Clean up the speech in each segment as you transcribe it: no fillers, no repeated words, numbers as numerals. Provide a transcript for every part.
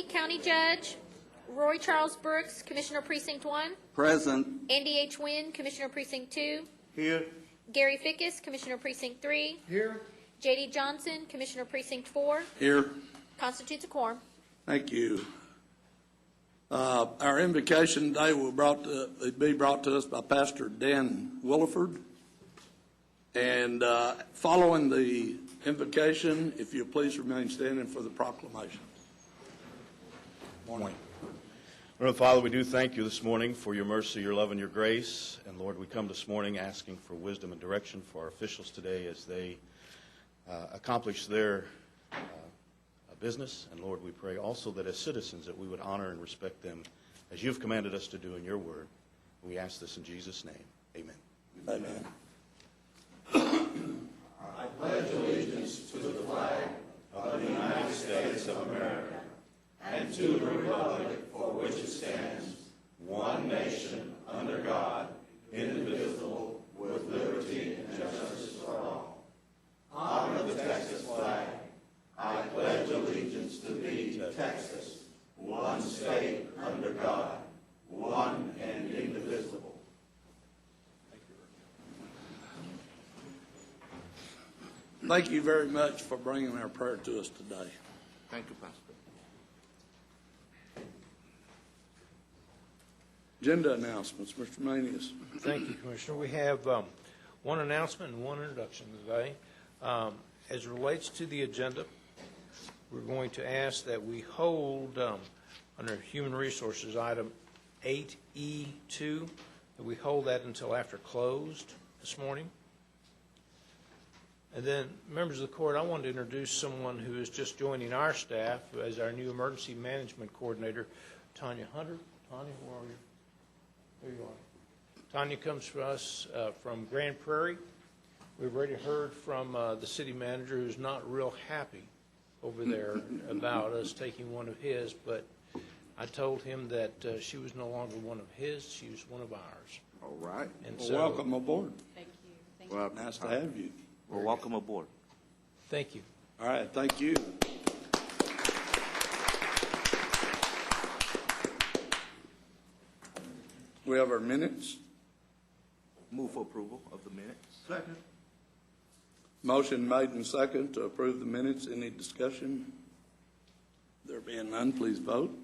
County Judge. Roy Charles Brooks, Commissioner Precinct 1. Present. Andy H. Wynn, Commissioner Precinct 2. Here. Gary Fickus, Commissioner Precinct 3. Here. J.D. Johnson, Commissioner Precinct 4. Here. Constitutes a quorum. Thank you. Our invocation today will be brought to us by Pastor Dan Williford. And following the invocation, if you'll please remain standing for the proclamation. Morning. Lord Father, we do thank you this morning for your mercy, your love, and your grace. And Lord, we come this morning asking for wisdom and direction for our officials today as they accomplish their business. And Lord, we pray also that as citizens that we would honor and respect them as you've commanded us to do in your word. We ask this in Jesus' name. Amen. Amen. I pledge allegiance to the flag of the United States of America and to the republic for which it stands, one nation, under God, indivisible, with liberty and justice for all. Honor the Texas flag. I pledge allegiance to thee, Texas, one state under God, one and indivisible. Thank you very much for bringing our prayer to us today. Thank you, Pastor. Agenda announcements, Mr. Manius. Thank you, Commissioner. We have one announcement and one introduction today. As it relates to the agenda, we're going to ask that we hold under Human Resources item 8E2, that we hold that until after closed this morning. And then, members of the court, I wanted to introduce someone who is just joining our staff as our new emergency management coordinator, Tanya Hunter. Tanya, where are you? There you are. Tanya comes to us from Grand Prairie. We've already heard from the city manager, who's not real happy over there about us taking one of his, but I told him that she was no longer one of his, she was one of ours. All right. And well, so, welcome aboard. Thank you. Well, nice to have you. Well, welcome aboard. Thank you. All right, thank you. We have our minutes. Move for approval of the minutes. Second. Motion made and second to approve the minutes. Any discussion? There being none, please vote.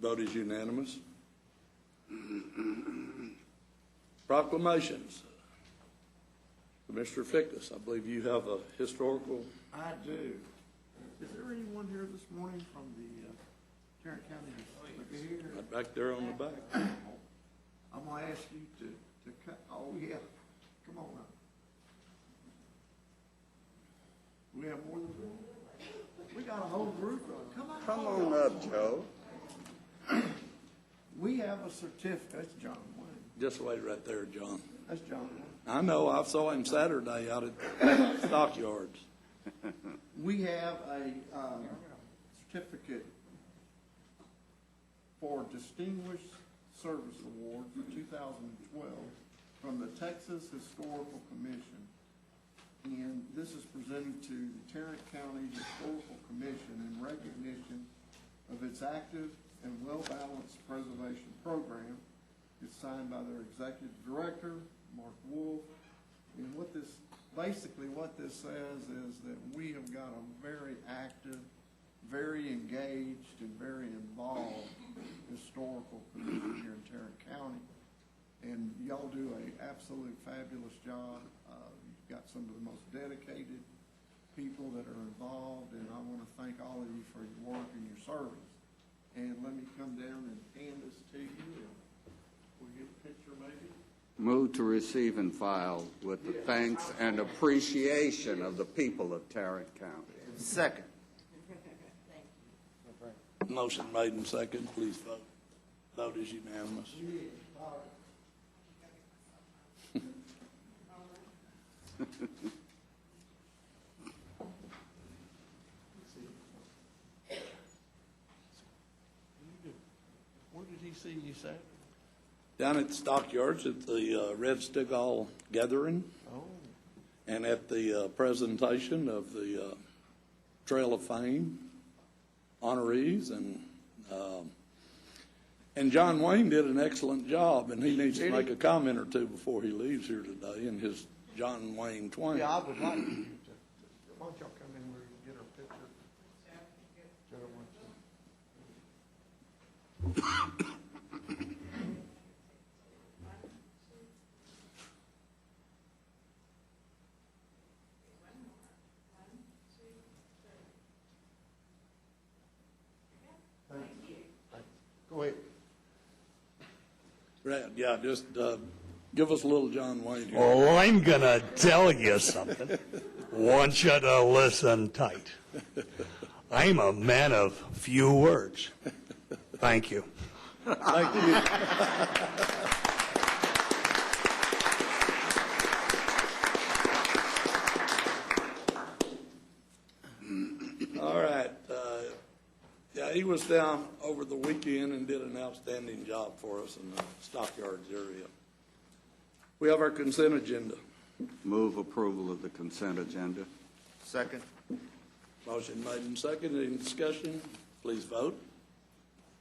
Vote is unanimous. Proclamations. Commissioner Fickus, I believe you have a historical. I do. Is there anyone here this morning from the Tarrant County? Here? Right back there on the back. I'm going to ask you to cut. Oh, yeah. Come on up. We have more than one. We got a whole group of them. Come on up, Joe. We have a certificate. That's John Wayne. Just wait right there, John. That's John Wayne. I know. I saw him Saturday out at Stockyards. We have a certificate for Distinguished Service Award for 2012 from the Texas Historical Commission. And this is presented to the Tarrant County Historical Commission in recognition of its active and well-balanced preservation program. It's signed by their executive director, Mark Wolf. And what this says is that we have got a very active, very engaged, and very involved historical commission here in Tarrant County. And y'all do an absolute fabulous job. You've got some of the most dedicated people that are involved, and I want to thank all of you for your work and your service. And let me come down and hand this to you. We'll get a picture maybe. Move to receive and file with the thanks and appreciation of the people of Tarrant County. Second. Motion made and second. Please vote. Vote is unanimous. Where did he see you Saturday? Down at the Stockyards at the Red Stigall Gathering. Oh. And at the presentation of the Trail of Fame honorees, and John Wayne did an excellent job, and he needs to make a comment or two before he leaves here today in his John Wayne Twain. Yeah, I would like you to, why don't y'all come in where you can get our picture? Go ahead. Brad, yeah, just give us a little John Wayne here. Oh, I'm going to tell you something. Want you to listen tight. I'm a man of few words. Thank you. Thank you. All right. Yeah, he was down over the weekend and did an outstanding job for us in the Stockyards area. We have our consent agenda. Move approval of the consent agenda. Second. Motion made and seconded. Any discussion? Please vote.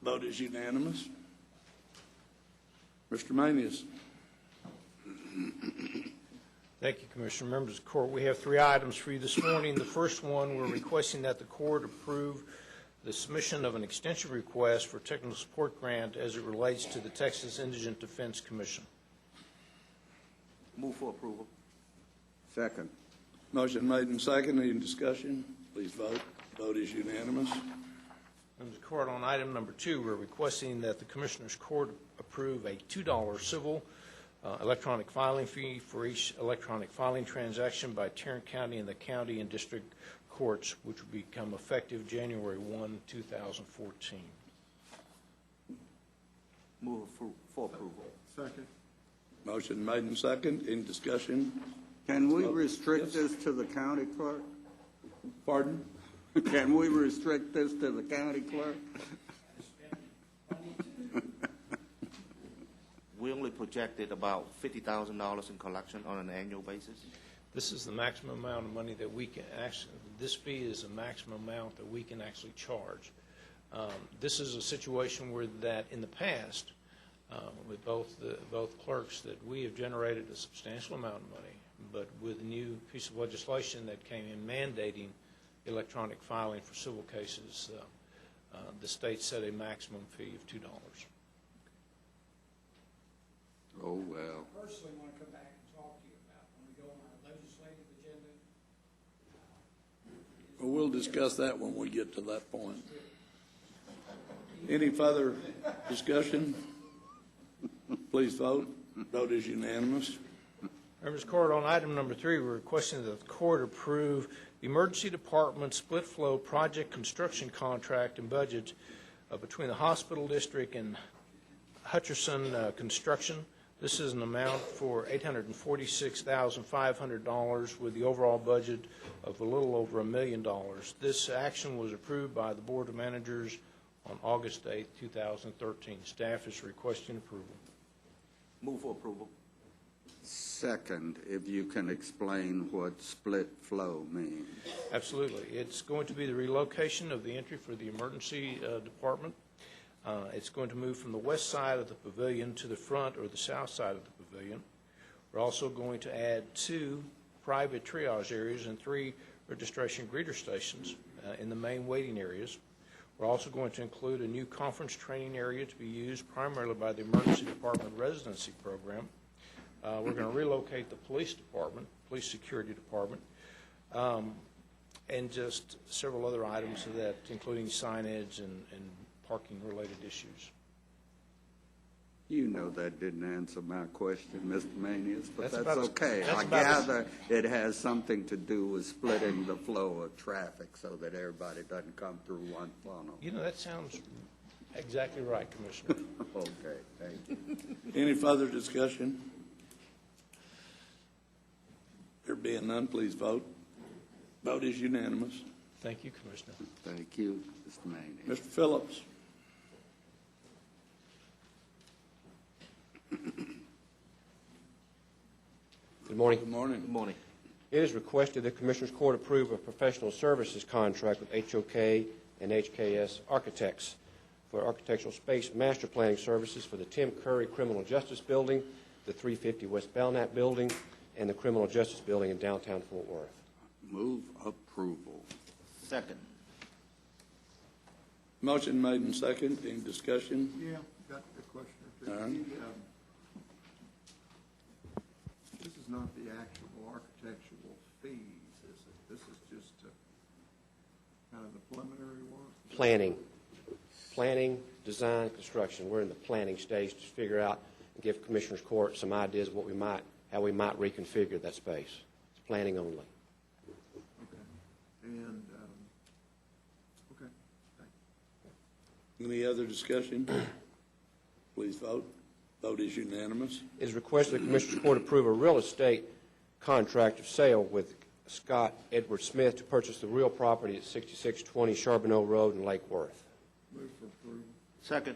Vote is unanimous. Mr. Manius. Thank you, Commissioner. Members of the court, we have 3 items for you this morning. The first one, we're requesting that the court approve the submission of an extension request for technical support grant as it relates to the Texas Indigent Defense Commission. Move for approval. Second. Motion made and seconded. Any discussion? Please vote. Vote is unanimous. Members of the court, on item number 2, we're requesting that the Commissioners Court approve a $2 civil electronic filing fee for each electronic filing transaction by Tarrant County and the county and district courts, which will become effective January 1, 2014. Move for approval. Second. Motion made and seconded. Any discussion? Can we restrict this to the county clerk? Pardon? Can we restrict this to the county clerk? We only projected about $50,000 in collection on an annual basis. This is the maximum amount of money that we can actually, this fee is the maximum amount that we can actually charge. This is a situation where that in the past, with both clerks, that we have generated a substantial amount of money, but with a new piece of legislation that came in mandating electronic filing for civil cases, the state set a maximum fee of $2. Oh, well. Personally want to come back and talk to you about when we go on our legislative agenda. Well, we'll discuss that when we get to that point. Any further discussion? Please vote. Vote is unanimous. Members of the court, on item number 3, we're requesting that the court approve the emergency department split flow project construction contract and budget between the hospital district and Hutcherson Construction. This is an amount for $846,500 with the overall budget of a little over $1 million. This action was approved by the Board of Managers on August 8, 2013. Staff is requesting approval. Move for approval. Second, if you can explain what split flow means. Absolutely. It's going to be the relocation of the entry for the emergency department. It's going to move from the west side of the pavilion to the front or the south side of the pavilion. We're also going to add 2 private triage areas and 3 registration greeter stations in the main waiting areas. We're also going to include a new conference training area to be used primarily by the emergency department residency program. We're going to relocate the police department, police security department, and just several other items of that, including signage and parking-related issues. You know that didn't answer my question, Mr. Manius, but That's that's about as- okay. that's I about as- gather it has something to do with splitting the flow of traffic so that everybody doesn't come through one funnel. You know, that sounds exactly right, Commissioner. Okay, thank you. Any further discussion? There being none, please vote. Vote is unanimous. Thank you, Commissioner. Thank you, Mr. Manius. Mr. Phillips. Good morning. Good morning. Good morning. It is requested that Commissioners Court approve a professional services contract with HOK and HKS Architects for architectural space master planning services for the Tim Curry Criminal Justice Building, the 350 West Belknap Building, and the Criminal Justice Building in downtown Fort Worth. Move approval. Second. Motion made and second. Any discussion? Yeah, got a question or two. All right. This is not the actual architectural fees, is it? This is just kind of the preliminary work? Planning, design, construction. We're in the planning stage to figure out and give Commissioners Court some ideas of how we might reconfigure that space. It's planning only. Okay. And, okay, thank you. Any other discussion? Please vote. Vote is unanimous. It is requested that Commissioners Court approve a real estate contract of sale with Scott Edward Smith to purchase the real property at 6620 Charbonneau Road in Lake Worth. Move for approval. Second.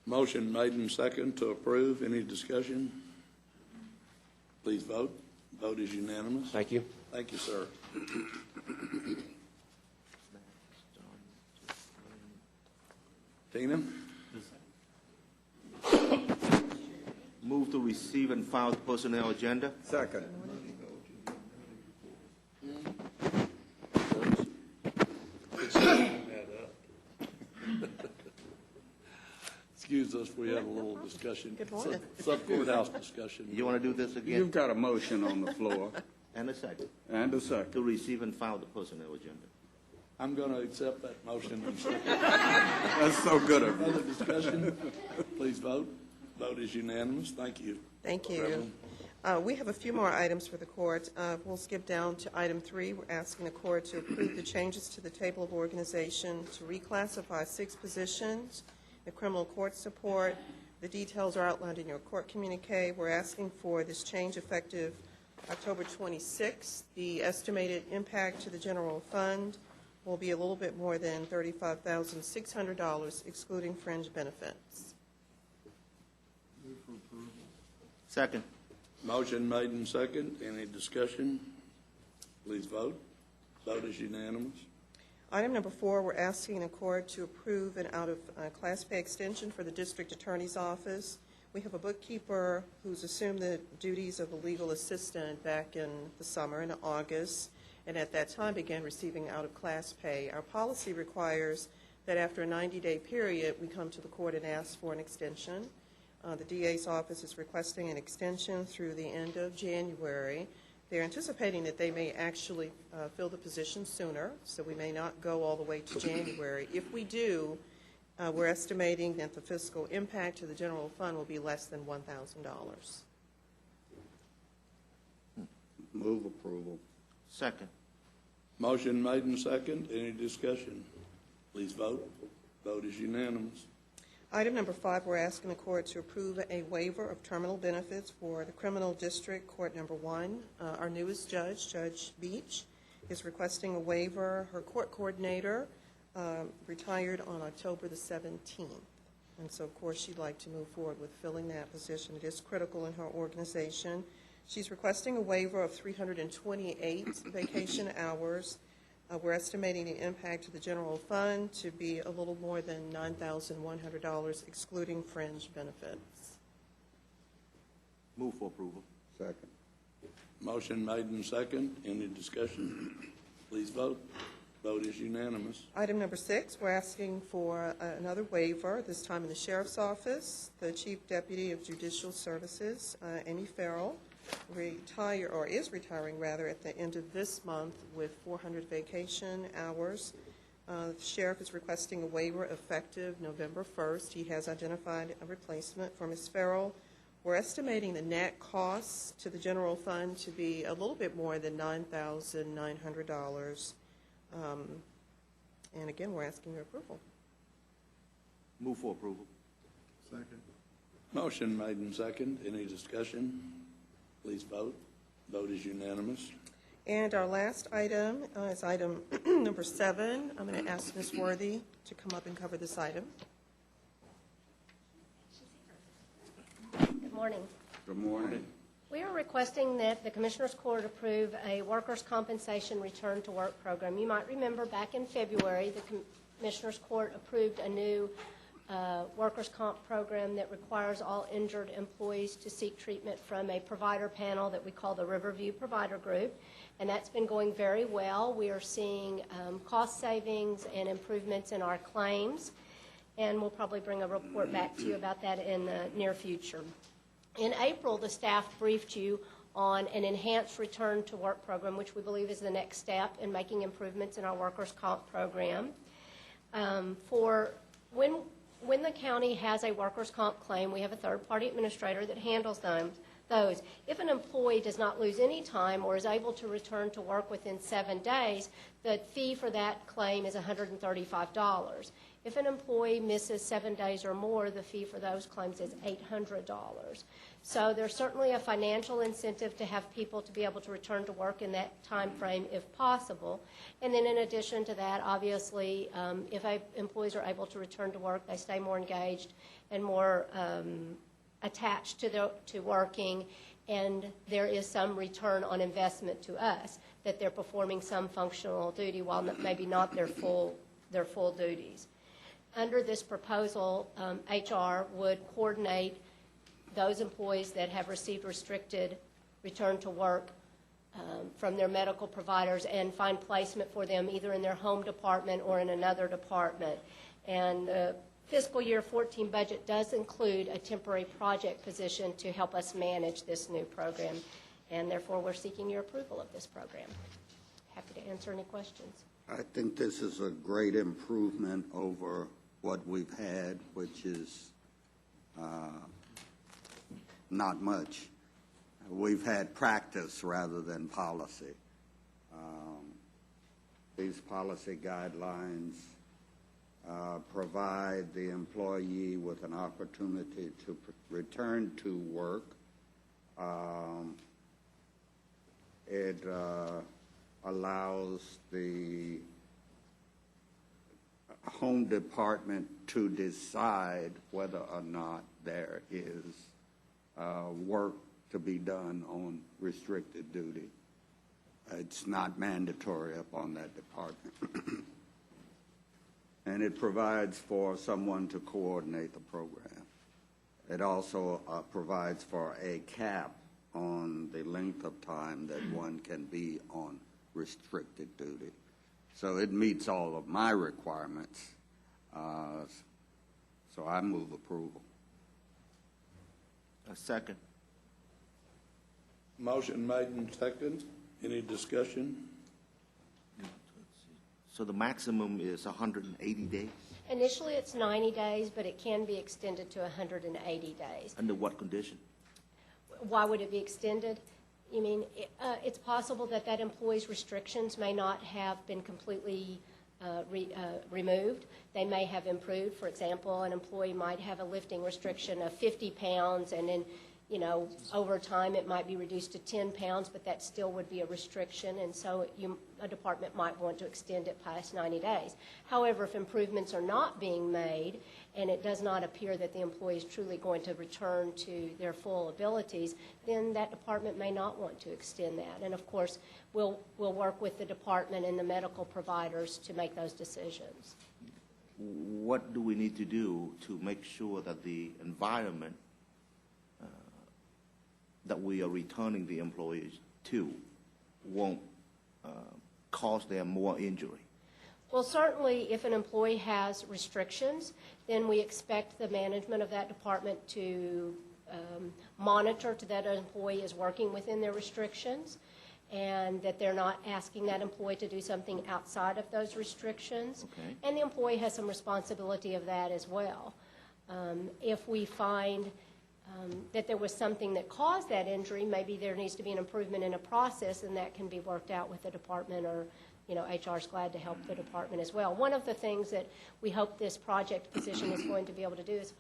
Motion made and second to approve. Any discussion? Please vote. Vote is unanimous. Thank you. Thank you, sir. Tina? Move to receive and file the personnel agenda. Second. Excuse us, we had a little discussion. Good morning. Sub-courthouse discussion. You want to do this again? You've got a motion on the floor And a second. and a second. To receive and file the personnel agenda. I'm going to accept that motion and second. That's so good of you. Other discussion? Please vote. Vote is unanimous. Thank you. Thank you. We have a few more items for the court. We'll skip down to item 3. We're asking the court to approve the changes to the table of organization to reclassify 6 positions in criminal court support. The details are outlined in your court communique. We're asking for this change effective October 26th. The estimated impact to the general fund will be a little bit more than $35,600, excluding fringe benefits. Move for approval. Second. Motion made and second. Any discussion? Please vote. Vote is unanimous. Item number 4, we're asking the court to approve an out-of-class pay extension for the district attorney's office. We have a bookkeeper who's assumed the duties of a legal assistant back in the summer, in August, and at that time began receiving out-of-class pay. Our policy requires that after a 90-day period, we come to the court and ask for an extension. The DA's office is requesting an extension through the end of January. They're anticipating that they may actually fill the position sooner, so we may not go all the way to January. If we do, we're estimating that the fiscal impact to the general fund will be less than $1,000. Move approval. Second. Motion made and second. Any discussion? Please vote. Vote is unanimous. Item number 5, we're asking the court to approve a waiver of terminal benefits for the Criminal District Court Number 1. Our newest judge, Judge Beach, is requesting a waiver. Her court coordinator retired on October the 17th. And so, of course, she'd like to move forward with filling that position. It is critical in her organization. She's requesting a waiver of 328 vacation hours. We're estimating the impact to the general fund to be a little more than $9,100, excluding fringe benefits. Move for approval. Second. Motion made and second. Any discussion? Please vote. Vote is unanimous. Item number 6, we're asking for another waiver, this time in the Sheriff's Office. The Chief Deputy of Judicial Services, Amy Farrell, is retiring at the end of this month with 400 vacation hours. The sheriff is requesting a waiver effective November 1st. He has identified a replacement for Ms. Farrell. We're estimating the net costs to the general fund to be a little bit more than $9,900. And again, we're asking your approval. Move for approval. Second. Motion made and second. Any discussion? Please vote. Vote is unanimous. And our last item is item number 7. I'm going to ask Ms. Worthy to come up and cover this item. Good morning. Good morning. We are requesting that the Commissioners Court approve a workers' compensation return to work program. You might remember back in February, the Commissioners Court approved a new workers' comp program that requires all injured employees to seek treatment from a provider panel that we call the Riverview Provider Group, and that's been going very well. We are seeing cost savings and improvements in our claims, and we'll probably bring a report back to you about that in the near future. In April, the staff briefed you on an enhanced return to work program, which we believe is the next step in making improvements in our workers' comp program. For when the county has a workers' comp claim, we have a third-party administrator that handles those. If an employee does not lose any time or is able to return to work within 7 days, the fee for that claim is $135. If an employee misses 7 days or more, the fee for those claims is $800. So there's certainly a financial incentive to have people to be able to return to work in that time frame if possible. And then in addition to that, obviously, if employees are able to return to work, they stay more engaged and more attached to working, and there is some return on investment to us that they're performing some functional duty while maybe not their full duties. Under this proposal, HR would coordinate those employees that have received restricted return to work from their medical providers and find placement for them either in their home department or in another department. And the fiscal year 14 budget does include a temporary project position to help us manage this new program, and therefore we're seeking your approval of this program. Happy to answer any questions. I think this is a great improvement over what we've had, which is not much. We've had practice rather than policy. These policy guidelines provide the employee with an opportunity to return to work. It allows the home department to decide whether or not there is work to be done on restricted duty. It's not mandatory upon that department. And it provides for someone to coordinate the program. It also provides for a cap on the length of time that one can be on restricted duty. So it meets all of my requirements. So I move approval. A second. Motion made and seconded. Any discussion? So the maximum is 180 days? Initially, it's 90 days, but it can be extended to 180 days. Under what condition? Why would it be extended? You mean, it's possible that that employee's restrictions may not have been completely removed. They may have improved. For example, an employee might have a lifting restriction of 50 pounds, and then, over time it might be reduced to 10 pounds, but that still would be a restriction, and so a department might want to extend it past 90 days. However, if improvements are not being made, and it does not appear that the employee is truly going to return to their full abilities, then that department may not want to extend that. And of course, we'll work with the department and the medical providers to make those decisions. What do we need to do to make sure that the environment that we are returning the employees to won't cause them more injury? Well, certainly if an employee has restrictions, then we expect the management of that department to monitor that an employee is working within their restrictions and that they're not asking that employee to do something outside of those restrictions. Okay. And the employee has some responsibility of that as well. If we find that there was something that caused that injury, maybe there needs to be an improvement in a process, and that can be worked out with the department, or HR is glad to help the department as well. One of the things that we hope this project position is going to be able to do is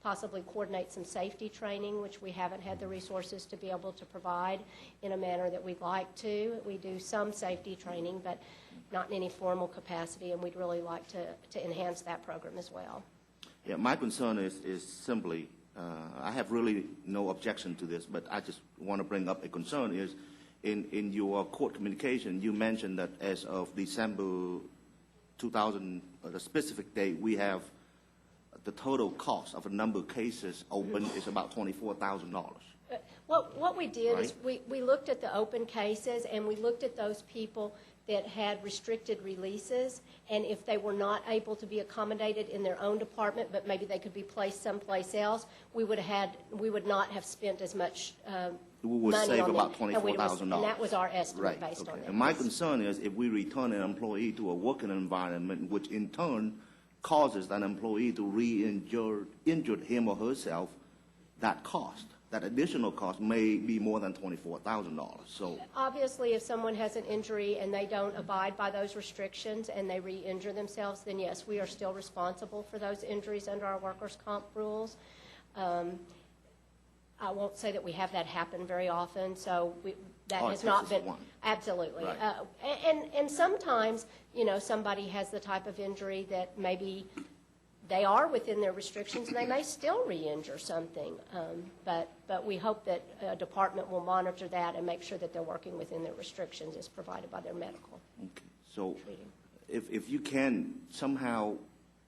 possibly coordinate some safety training, which we haven't had the resources to be able to provide in a manner that we'd like to. We do some safety training, but not in any formal capacity, and we'd really like to enhance that program as well. Yeah, my concern is simply I have really no objection to this, but I just want to bring up a concern is in your court communication, you mentioned that as of December 2000, the specific date, we have the total cost of a number of cases open is about $24,000. What we did is we looked at the open cases, and we looked at those people that had restricted releases, and if they were not able to be accommodated in their own department, but maybe they could be placed someplace else, we would not have spent as much we would money save on about them. $24,000. And that was our estimate Right. based Okay. on that. And my concern is if we return an employee to a working environment, which in turn causes that employee to re-injure him or herself, that additional cost may be more than $24,000. So Obviously, if someone has an injury and they don't abide by those restrictions and they re-injure themselves, then yes, we are still responsible for those injuries under our workers' comp rules. I won't say that we have that happen very often, so that has not been. Absolutely. Right. And sometimes, somebody has the type of injury that maybe they are within their restrictions and they may still re-injure something. But we hope that a department will monitor that and make sure that they're working within their restrictions as provided by their medical. okay. So treating. if you can somehow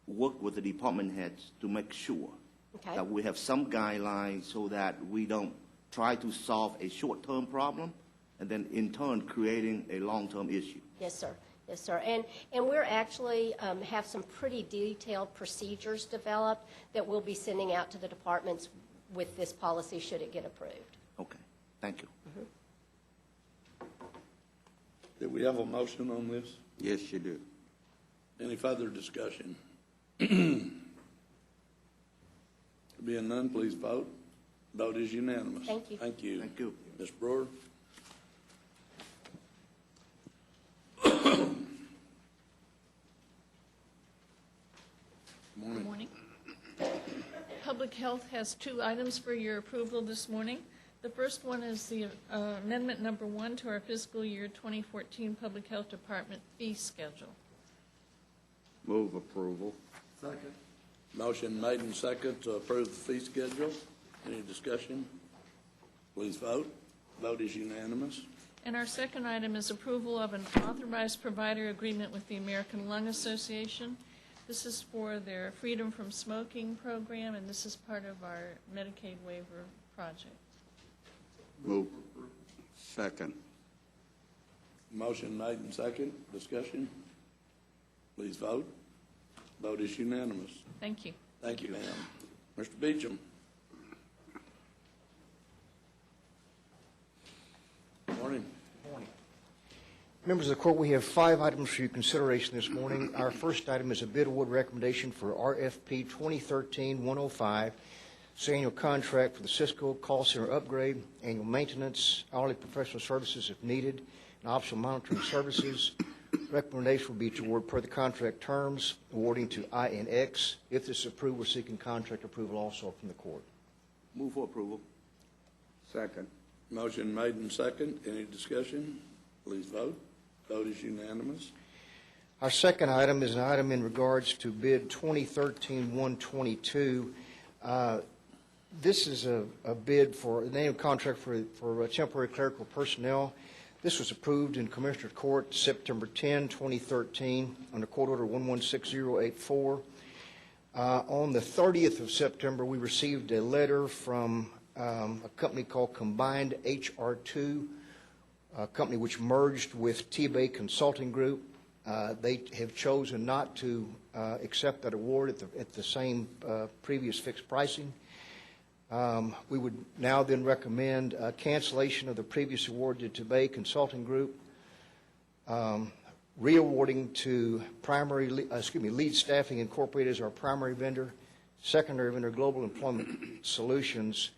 work with the department heads to make sure Okay. that we have some guidelines so that we don't try to solve a short-term problem and then in turn creating a long-term issue. Yes, sir. Yes, sir. And we're actually have some pretty detailed procedures developed that we'll be sending out to the departments with this policy should it get approved. Okay. Thank you. Did we have a motion on this? Yes, you do. Any further discussion? Being none, please vote. Vote is unanimous. Thank you. Thank you. Thank you. Ms. Brewer? Good morning. Public Health has 2 items for your approval this morning. The first one is the amendment number 1 to our fiscal year 2014 Public Health Department fee schedule. Move approval. Second. Motion made and second to approve the fee schedule. Any discussion? Please vote. Vote is unanimous. And our second item is approval of an authorized provider agreement with the American Lung Association. This is for their Freedom from Smoking program, and this is part of our Medicaid waiver project. Move. Second. Motion made and second. Discussion? Please vote. Vote is unanimous. Thank you. Thank you, ma'am. Mr. Beecham? Morning. Members of the court, we have 5 items for your consideration this morning. Our first item is a bid award recommendation for RFP 2013-105. It's an annual contract for the Cisco call center upgrade, annual maintenance, hourly professional services if needed, and optional monitoring services. Recommendation will be to award per the contract terms, awarding to INX. If this is approved, we're seeking contract approval also from the court. Move for approval. Second. Motion made and second. Any discussion? Please vote. Vote is unanimous. Our second item is an item in regards to bid 2013-122. This is a bid for an annual contract for temporary clerical personnel. This was approved in Commissioner Court September 10, 2013, under Court Order 116084. On the 30th of September, we received a letter from a company called Combined HR2, a company which merged with T-Bay Consulting Group. They have chosen not to accept that award at the same previous fixed pricing. We would now then recommend cancellation of the previous award to T-Bay Consulting Group, re-awarding to Lead Staffing Incorporated as our primary vendor, secondary vendor Global Employment Solutions.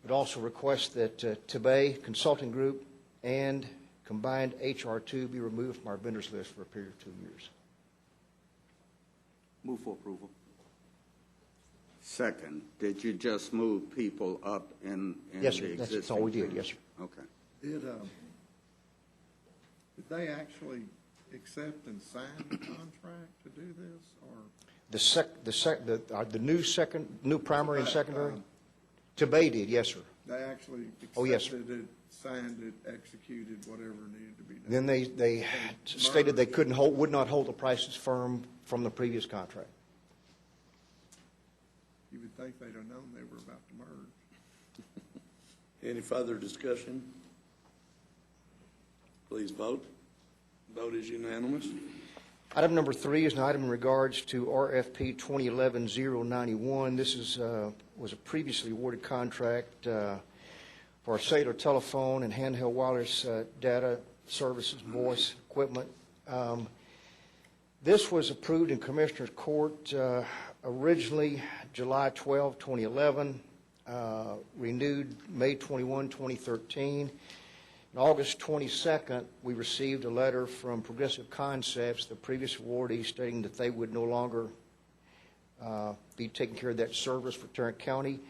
Would also request that T-Bay Consulting Group and Combined HR2 be removed from our vendors list for a period of 2 years. Move for approval. Second. Did you just move people up in Yes, the sir. existing? That's all we did. Yes, sir. Okay. Did they actually accept and sign the contract to do this, or? The new primary and secondary? Tobey did, yes, sir. They actually Oh, yes, sir. accepted it, signed it, executed whatever needed to be done. Then they stated they would not hold the prices firm from the previous contract. You would think they'd have known they were about to merge. Any further discussion? Please vote. Vote is unanimous. Item number 3 is an item in regards to RFP 2011-091. This was a previously awarded contract for cellular telephone and handheld wireless data services, voice equipment. This was approved in Commissioner's Court originally July 12, 2011, renewed May 21, 2013. On August 22nd, we received a letter from Progressive Concepts, the previous awardee, stating that they would no longer be taking care of that service for Tarrant County.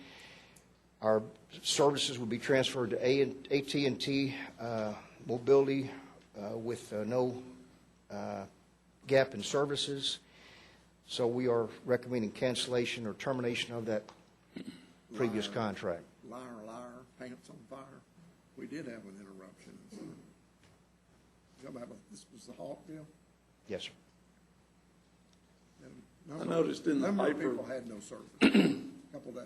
Our services would be transferred to AT&T Mobility with no gap in services. So we are recommending cancellation or termination of that previous contract. Liar, liar, pants on fire. We did have an interruption. This was the Hawk deal? Yes, sir. I noticed in the Number of paper- people had no service, a couple days.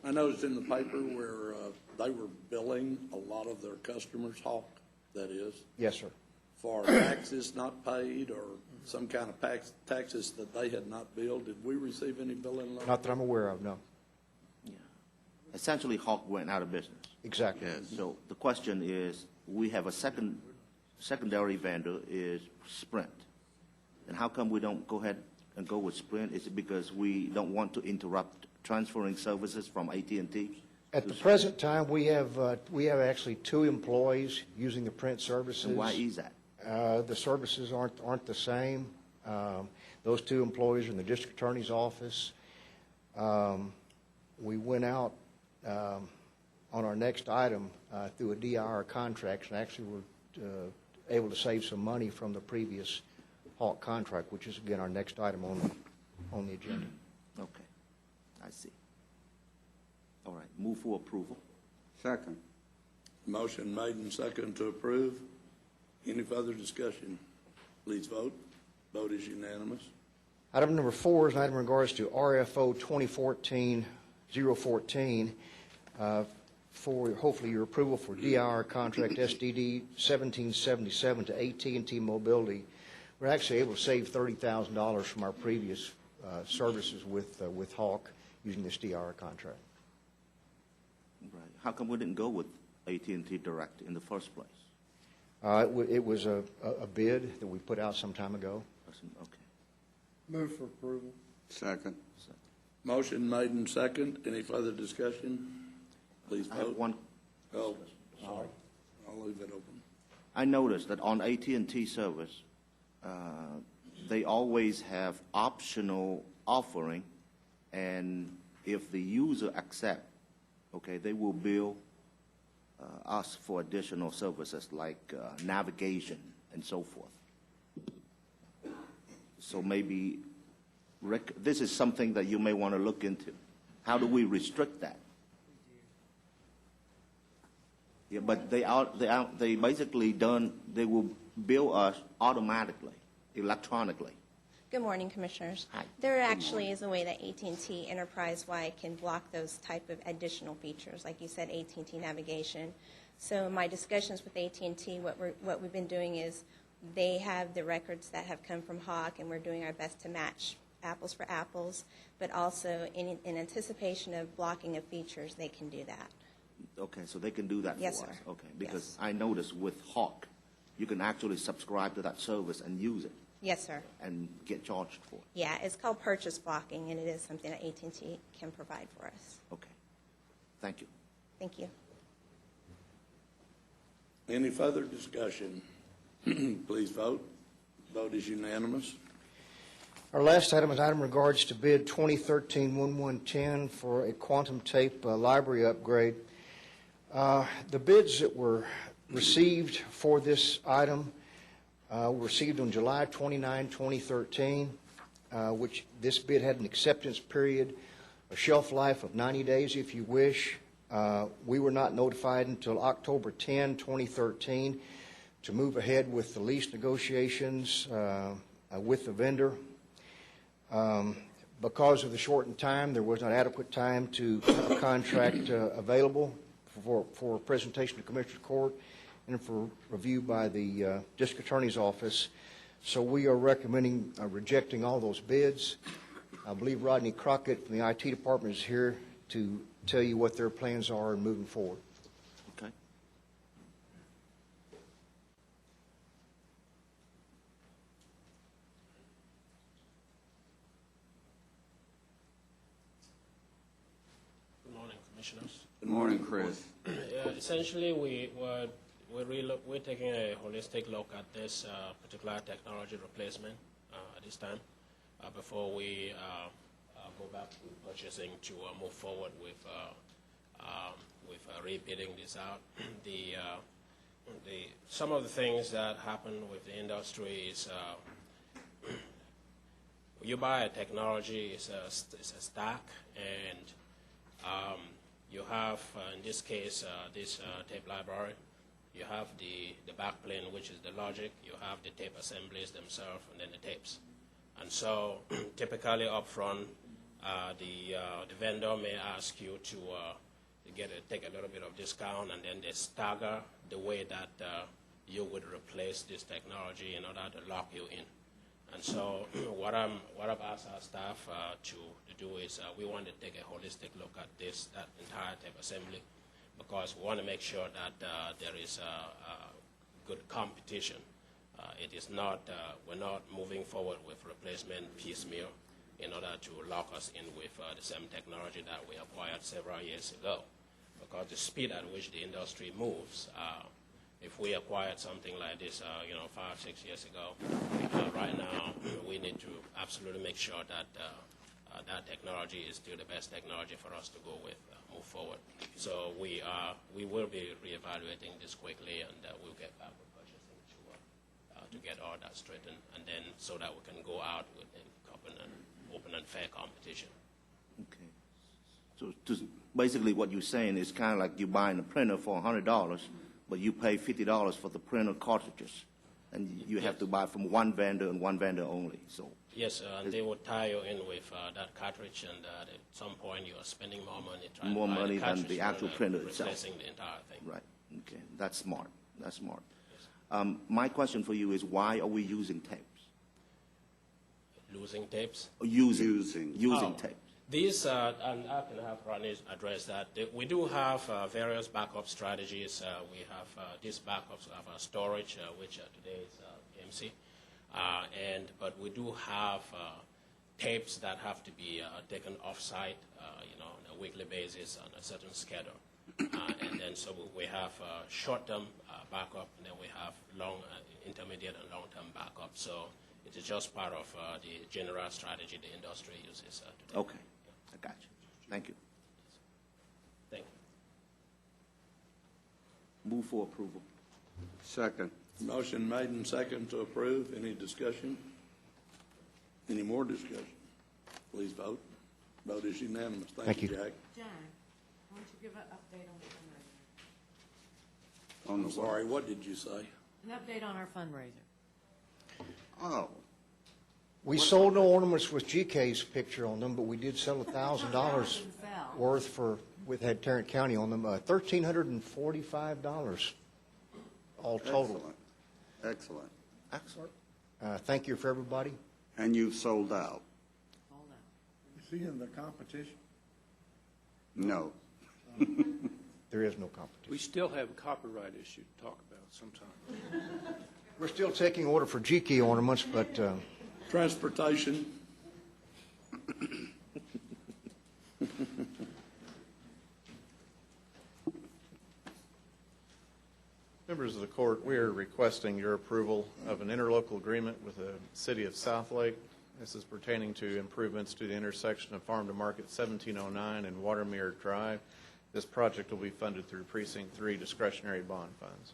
I noticed in the paper where they were billing a lot of their customers, Hawk, that is, Yes, sir. for taxes not paid or some kind of taxes that they had not billed. Did we receive any billing? Not that I'm aware of, no. Essentially, Hawk went out of business. Exactly. So the question is, we have a secondary vendor is Sprint. And how come we don't go ahead and go with Sprint? Is it because we don't want to interrupt transferring services from AT&T? At the present time, we have actually 2 employees using the print services. And why is that? The services aren't the same. Those 2 employees are in the district attorney's office. We went out on our next item through a DIR contract, and actually were able to save some money from the previous Hawk contract, which is again our next item on the agenda. Okay, I see. All right, move for approval. Second. Motion made and seconded to approve. Any further discussion? Please vote. Vote is unanimous. Item number 4 is an item in regards to RFO 2014-014 for hopefully your approval for DIR contract SDD 1777 to AT&T Mobility. We're actually able to save $30,000 from our previous services with Hawk using this DIR contract. Right. How come we didn't go with AT&T Direct in the first place? It was a bid that we put out some time ago. Okay. Move for approval. Second. Motion made and second. Any further discussion? Please I have vote. one. Oh, sorry. I'll leave it open. I noticed that on AT&T service, they always have optional offering, and if the user accept, okay, they will bill us for additional services like navigation and so forth. So maybe this is something that you may want to look into. How do we restrict that? Yeah, but they basically they will bill us automatically, electronically. Good morning, Commissioners. Hi. There actually is a way that AT&T enterprise-wide can block those type of additional features, like you said, AT&T navigation. So my discussions with AT&T, what we've been doing is they have the records that have come from Hawk, and we're doing our best to match apples for apples, but also in anticipation of blocking of features, they can do that. Okay, so they can do that Yes, for us. sir. Okay, because Yes. I noticed with Hawk, you can actually subscribe to that service and use it Yes, sir. and get charged for it. Yeah, it's called purchase blocking, and it is something that AT&T can provide for us. Okay, thank you. Thank you. Any further discussion? Please vote. Vote is unanimous. Our last item is item in regards to bid 2013-1110 for a quantum tape library upgrade. The bids that were received for this item were received on July 29, 2013, which this bid had an acceptance period a shelf life of 90 days if you wish. We were not notified until October 10, 2013, to move ahead with the lease negotiations with the vendor. Because of the shortened time, there was not adequate time to have a contract available for presentation to Commissioner's Court and for review by the District Attorney's Office. So we are recommending rejecting all those bids. I believe Rodney Crockett from the IT Department is here to tell you what their plans are in moving forward. Okay. Good morning, Commissioners. Good morning, Chris. Essentially, we're taking a holistic look at this particular technology replacement at this time before we go back to purchasing to move forward with rebidding this out. Some of the things that happen with the industry is you buy a technology, it's a stack, and you have, in this case, this tape library. You have the backplane, which is the logic. You have the tape assemblies themselves, and then the tapes. And so, typically up front, the vendor may ask you to take a little bit of discount, and then they stagger the way that you would replace this technology in order to lock you in. And so, what I've asked our staff to do is we want to take a holistic look at that entire tape assembly, because we want to make sure that there is good competition. It is not, we're not moving forward with replacement piecemeal in order to lock us in with the same technology that we acquired several years ago. Because the speed at which the industry moves, if we acquired something like this, 5, 6 years ago, right now we need to absolutely make sure that that technology is still the best technology for us to go with, move forward. So we will be reevaluating this quickly, and we'll get back with purchasing to get all that straightened, and then so that we can go out with an open and fair competition. Okay. So basically what you're saying is kind of like you're buying a printer for $100, but you pay $50 for the printer cartridges, and you have to buy from one vendor and one vendor only. So yes, and they will tie you in with that cartridge, and at some point you are spending more money trying more to buy money the than the actual printer itself. replacing the entire thing. Right. Okay. That's smart. That's smart. Yes. My question for you is, why are we using tapes? Losing tapes? Using tapes. These, and I can have Ronnie address that. We do have various backup strategies. We have these backups of our storage, which today is MC. But we do have tapes that have to be taken off-site, on a weekly basis on a certain schedule. And then so we have short-term backup, and then we have intermediate and long-term backup. So it is just part of the general strategy the industry uses today. Okay. I got you. Thank you. Thank you. Move for approval. Second. Motion made and second to approve. Any discussion? Any more discussion? Please vote. Vote is unanimous. Thank you, Jack. Jack, why don't you give an update on the fundraiser? I'm sorry, what did you say? An update on our fundraiser. Oh, We sold no ornaments with GK's picture on them, but we did sell $1,000 worth with had Tarrant County on them, $1,345 all total. excellent. Excellent. Thank you for everybody. And you've sold out? Sold out. Is he in the competition? No. There is no competition. We still have a copyright issue to talk about sometime. We're still taking order for GK ornaments, but Transportation. Members of the court, we are requesting your approval of an interlocal agreement with the City of Southlake. This is pertaining to improvements to the intersection of Farm to Market 1709 and Watermere Drive. This project will be funded through Precinct 3 discretionary bond funds.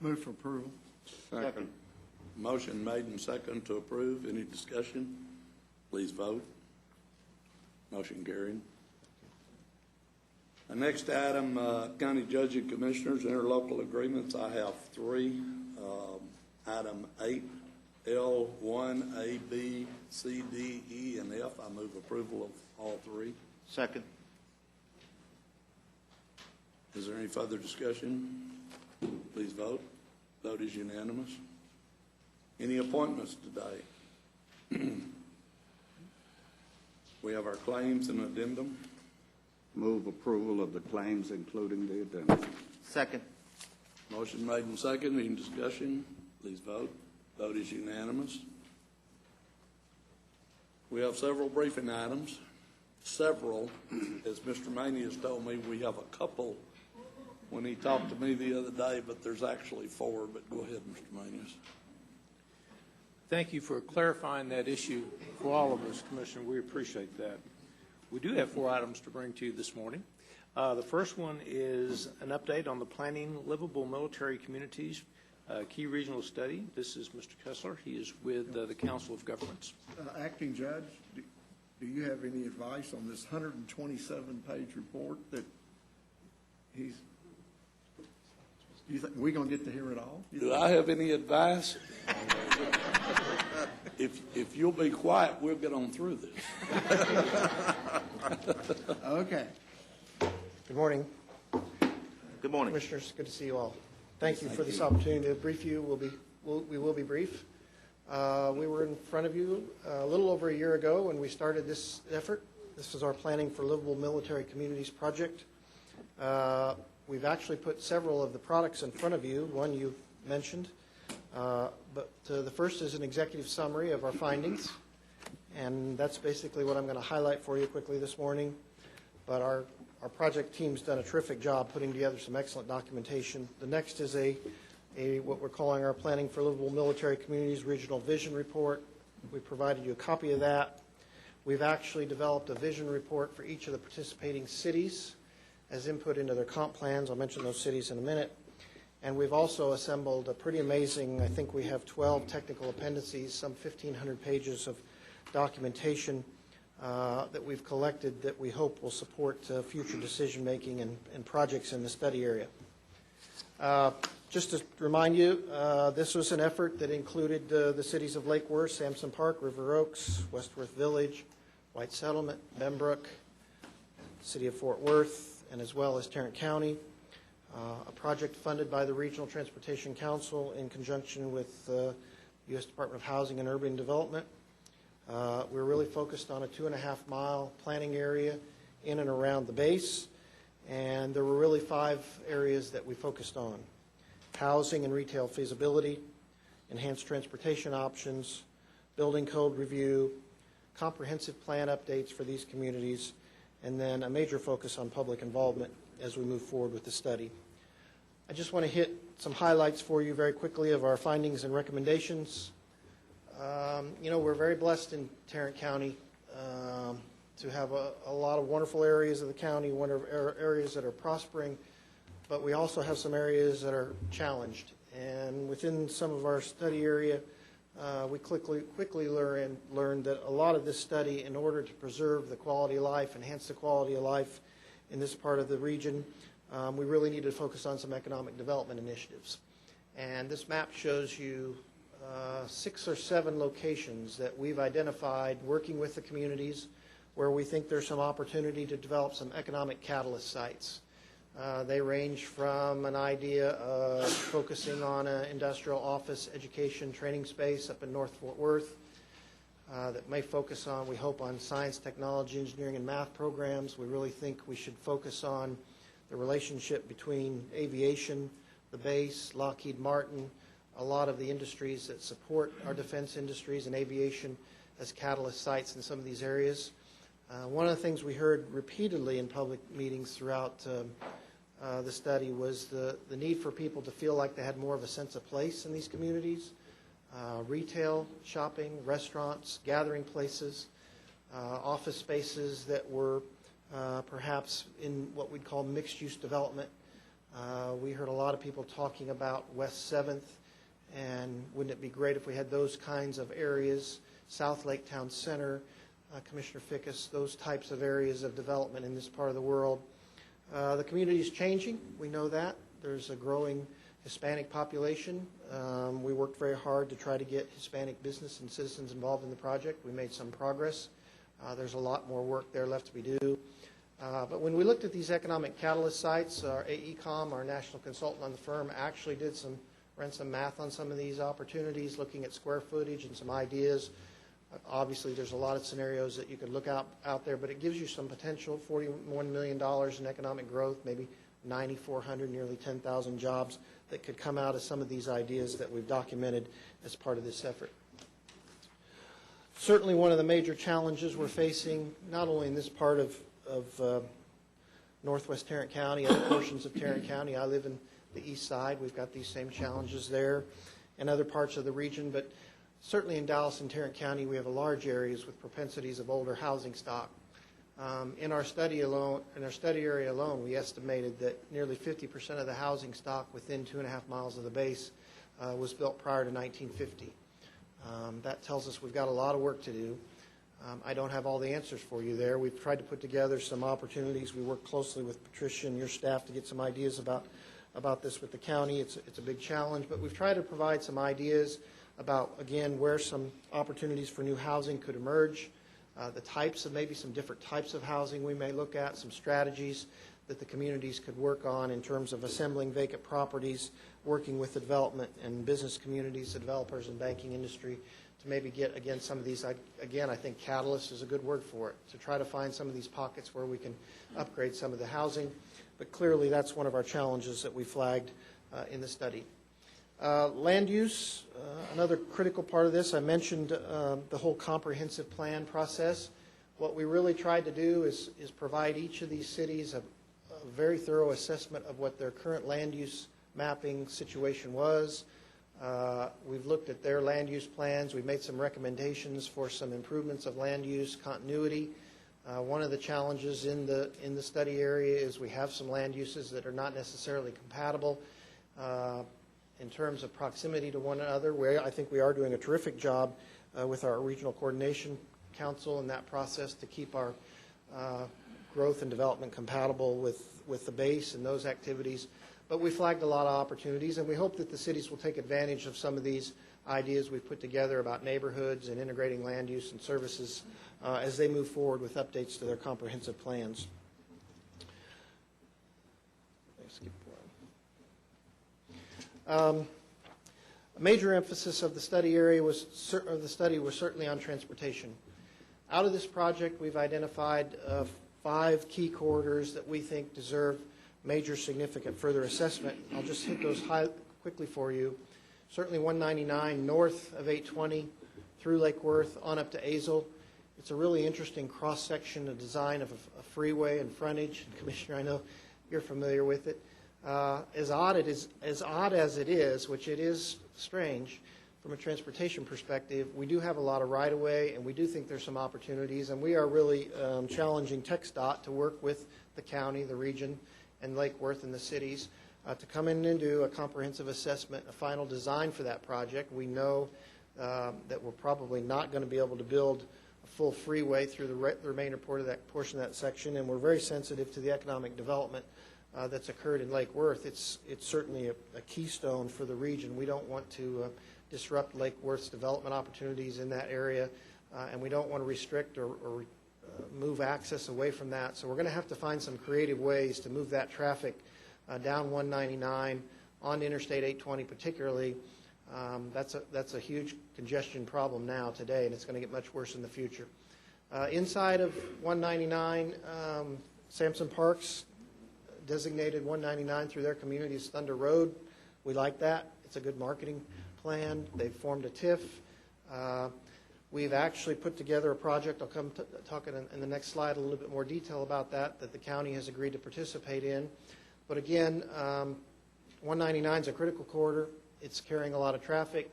Move for approval. Second. Motion made and second to approve. Any discussion? Please vote. Motion carried. Our next item, County Judge and Commissioners, interlocal agreements. I have three. Item 8L, 1A, B, C, D, E, and F. I move approval of all three. Second. Is there any further discussion? Please vote. Vote is unanimous. Any appointments today? We have our claims and addendum. Move approval of the claims, including the addendum. Second. Motion made and second. Any discussion? Please vote. Vote is unanimous. We have several briefing items. Several, as Mr. Maney has told me, we have a couple when he talked to me the other day, but there's actually four. But go ahead, Mr. Maney. Thank you for clarifying that issue for all of us, Commissioner. We appreciate that. We do have 4 items to bring to you this morning. The first one is an update on the Planning Livable Military Communities Key Regional Study. This is Mr. Kessler. He is with the Council of Governments. Acting Judge, do you have any advice on this 127-page report that he's, do you think we're going to get to hear it all? Do I have any advice? If you'll be quiet, we'll get on through this. Okay. Good morning. Good morning. Commissioners, good to see you all. Thank you for this opportunity to brief you. We will be brief. We were in front of you a little over a year ago when we started this effort. This is our Planning for Livable Military Communities project. We've actually put several of the products in front of you, one you mentioned. But the first is an executive summary of our findings, and that's basically what I'm going to highlight for you quickly this morning. But our project team's done a terrific job putting together some excellent documentation. The next is what we're calling our Planning for Livable Military Communities Regional Vision Report. We provided you a copy of that. We've actually developed a vision report for each of the participating cities as input into their comp plans. I'll mention those cities in a minute. And we've also assembled a pretty amazing, I think we have 12 technical appendices, some 1,500 pages of documentation that we've collected that we hope will support future decision-making and projects in the study area. Just to remind you, this was an effort that included the cities of Lake Worth, Sampson Park, River Oaks, Westworth Village, White Settlement, Benbrook, City of Fort Worth, and as well as Tarrant County. A project funded by the Regional Transportation Council in conjunction with the U.S. Department of Housing and Urban Development. We're really focused on a 2.5-mile planning area in and around the base, and there were really 5 areas that we focused on: housing and retail feasibility, enhanced transportation options, building code review, comprehensive plan updates for these communities, and then a major focus on public involvement as we move forward with the study. I just want to hit some highlights for you very quickly of our findings and recommendations. We're very blessed in Tarrant County to have a lot of wonderful areas of the county, areas that are prospering, but we also have some areas that are challenged. And within some of our study area, we quickly learned that a lot of this study, in order to preserve the quality of life, enhance the quality of life in this part of the region, we really need to focus on some economic development initiatives. And this map shows you 6 or 7 locations that we've identified working with the communities where we think there's some opportunity to develop some economic catalyst sites. They range from an idea of focusing on an industrial office education training space up in North Fort Worth that may focus on, we hope, on science, technology, engineering, and math programs. We really think we should focus on the relationship between aviation, the base, Lockheed Martin, a lot of the industries that support our defense industries and aviation as catalyst sites in some of these areas. One of the things we heard repeatedly in public meetings throughout the study was the need for people to feel like they had more of a sense of place in these communities. Retail, shopping, restaurants, gathering places, office spaces that were perhaps in what we'd call mixed-use development. We heard a lot of people talking about West 7th, and wouldn't it be great if we had those kinds of areas, South Lake Town Center, Commissioner Fickus, those types of areas of development in this part of the world. The community is changing. We know that. There's a growing Hispanic population. We worked very hard to try to get Hispanic business and citizens involved in the project. We made some progress. There's a lot more work there left to be due. But when we looked at these economic catalyst sites, our AECOM, our national consultant on the firm, actually ran some math on some of these opportunities, looking at square footage and some ideas. Obviously, there's a lot of scenarios that you could look out there, but it gives you some potential, $41 million in economic growth, maybe 9,400, nearly 10,000 jobs that could come out of some of these ideas that we've documented as part of this effort. Certainly one of the major challenges we're facing, not only in this part of northwest Tarrant County, other portions of Tarrant County. I live in the east side. We've got these same challenges there and other parts of the region, but certainly in Dallas and Tarrant County, we have large areas with propensities of older housing stock. In our study area alone, we estimated that nearly 50% of the housing stock within 2.5 miles of the base was built prior to 1950. That tells us we've got a lot of work to do. I don't have all the answers for you there. We've tried to put together some opportunities. We work closely with Patricia and your staff to get some ideas about this with the county. It's a big challenge, but we've tried to provide some ideas about, again, where some opportunities for new housing could emerge, the types of, maybe some different types of housing we may look at, some strategies that the communities could work on in terms of assembling vacant properties, working with the development and business communities, the developers and banking industry, to maybe get, again, some of these, again, I think catalyst is a good word for it, to try to find some of these pockets where we can upgrade some of the housing. But clearly, that's one of our challenges that we flagged in the study. Land use, another critical part of this. I mentioned the whole comprehensive plan process. What we really tried to do is provide each of these cities a very thorough assessment of what their current land use mapping situation was. We've looked at their land use plans. We've made some recommendations for some improvements of land use continuity. One of the challenges in the study area is we have some land uses that are not necessarily compatible in terms of proximity to one another, where I think we are doing a terrific job with our Regional Coordination Council in that process to keep our growth and development compatible with the base and those activities. But we flagged a lot of opportunities, and we hope that the cities will take advantage of some of these ideas we've put together about neighborhoods and integrating land use and services as they move forward with updates to their comprehensive plans. A major emphasis of the study area was certainly on transportation. Out of this project, we've identified 5 key corridors that we think deserve major significant further assessment. I'll just hit those quickly for you. Certainly 199 north of 820 through Lake Worth on up to Azle. It's a really interesting cross-section, a design of a freeway and frontage. Commissioner, I know you're familiar with it. As odd as it is, which it is strange from a transportation perspective, we do have a lot of right-of-way, and we do think there's some opportunities, and we are really challenging TxDOT to work with the county, the region, and Lake Worth and the cities to come in and do a comprehensive assessment, a final design for that project. We know that we're probably not going to be able to build a full freeway through the remainder portion of that section, and we're very sensitive to the economic development that's occurred in Lake Worth. It's certainly a keystone for the region. We don't want to disrupt Lake Worth's development opportunities in that area, and we don't want to restrict or move access away from that. So we're going to have to find some creative ways to move that traffic down 199 on Interstate 820 particularly. That's a huge congestion problem now today, and it's going to get much worse in the future. Inside of 199, Sampson Parks designated 199 through their community as Thunder Road. We like that. It's a good marketing plan. They've formed a TIF. We've actually put together a project. I'll come talk in the next slide a little bit more detail about that the county has agreed to participate in. But again, 199 is a critical corridor. It's carrying a lot of traffic.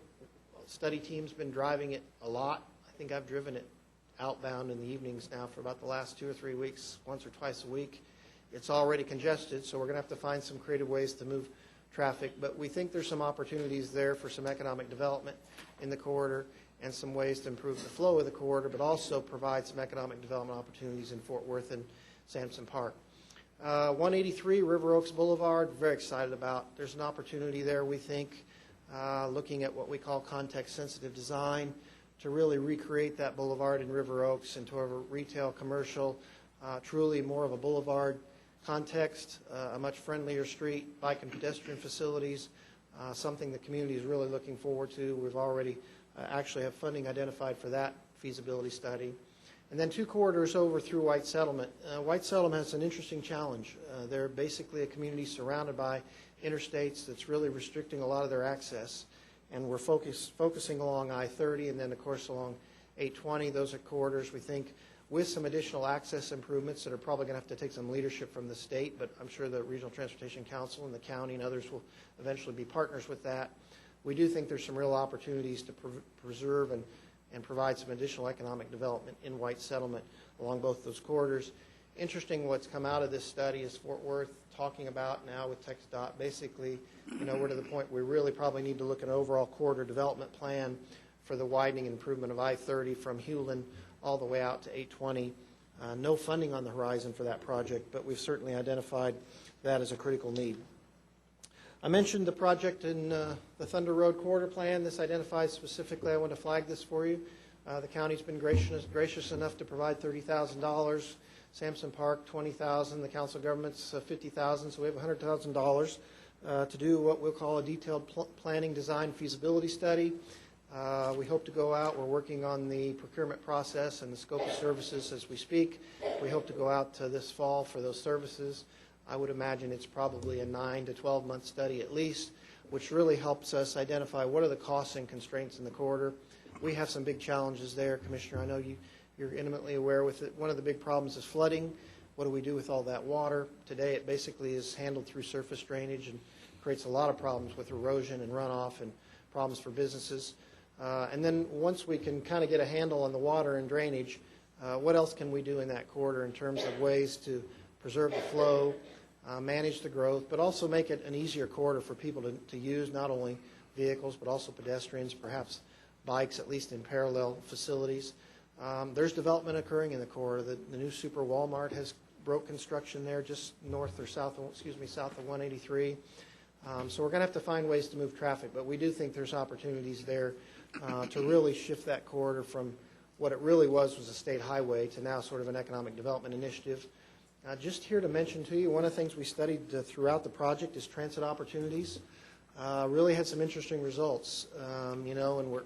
Study team's been driving it a lot. I think I've driven it outbound in the evenings now for about the last 2 or 3 weeks, once or twice a week. It's already congested, so we're going to have to find some creative ways to move traffic. But we think there's some opportunities there for some economic development in the corridor and some ways to improve the flow of the corridor, but also provide some economic development opportunities in Fort Worth and Sampson Park. 183 River Oaks Boulevard, very excited about. There's an opportunity there, we think, looking at what we call context-sensitive design to really recreate that boulevard in River Oaks into a retail, commercial, truly more of a boulevard context, a much friendlier street, bike and pedestrian facilities, something the community is really looking forward to. We've already actually have funding identified for that feasibility study. And then 2 corridors over through White Settlement. White Settlement has an interesting challenge. They're basically a community surrounded by interstates that's really restricting a lot of their access. And we're focusing along I-30 and then, of course, along 820. Those are corridors we think with some additional access improvements that are probably going to have to take some leadership from the state, but I'm sure the Regional Transportation Council and the county and others will eventually be partners with that. We do think there's some real opportunities to preserve and provide some additional economic development in White Settlement along both those corridors. Interesting what's come out of this study is Fort Worth talking about now with TxDOT. Basically, we're to the point we really probably need to look at an overall corridor development plan for the widening and improvement of I-30 from Hewlin all the way out to 820. No funding on the horizon for that project, but we've certainly identified that as a critical need. I mentioned the project in the Thunder Road Corridor Plan. This identifies specifically, I want to flag this for you. The county's been gracious enough to provide $30,000. Sampson Park, $20,000. The council government's $50,000, so we have $100,000 to do what we'll call a detailed planning, design, feasibility study. We hope to go out. We're working on the procurement process and the scope of services as we speak. We hope to go out this fall for those services. I would imagine it's probably a 9 to 12-month study at least, which really helps us identify what are the costs and constraints in the corridor. We have some big challenges there, Commissioner. I know you're intimately aware with it. One of the big problems is flooding. What do we do with all that water? Today it basically is handled through surface drainage and creates a lot of problems with erosion and runoff and problems for businesses. And then once we can kind of get a handle on the water and drainage, what else can we do in that corridor in terms of ways to preserve the flow, manage the growth, but also make it an easier corridor for people to use, not only vehicles, but also pedestrians, perhaps bikes, at least in parallel facilities. There's development occurring in the corridor. The new Super Walmart has broke construction there just north or south of 183. So we're going to have to find ways to move traffic, but we do think there's opportunities there to really shift that corridor from what it really was a state highway to now sort of an economic development initiative. Just here to mention to you, one of the things we studied throughout the project is transit opportunities. Really had some interesting results, and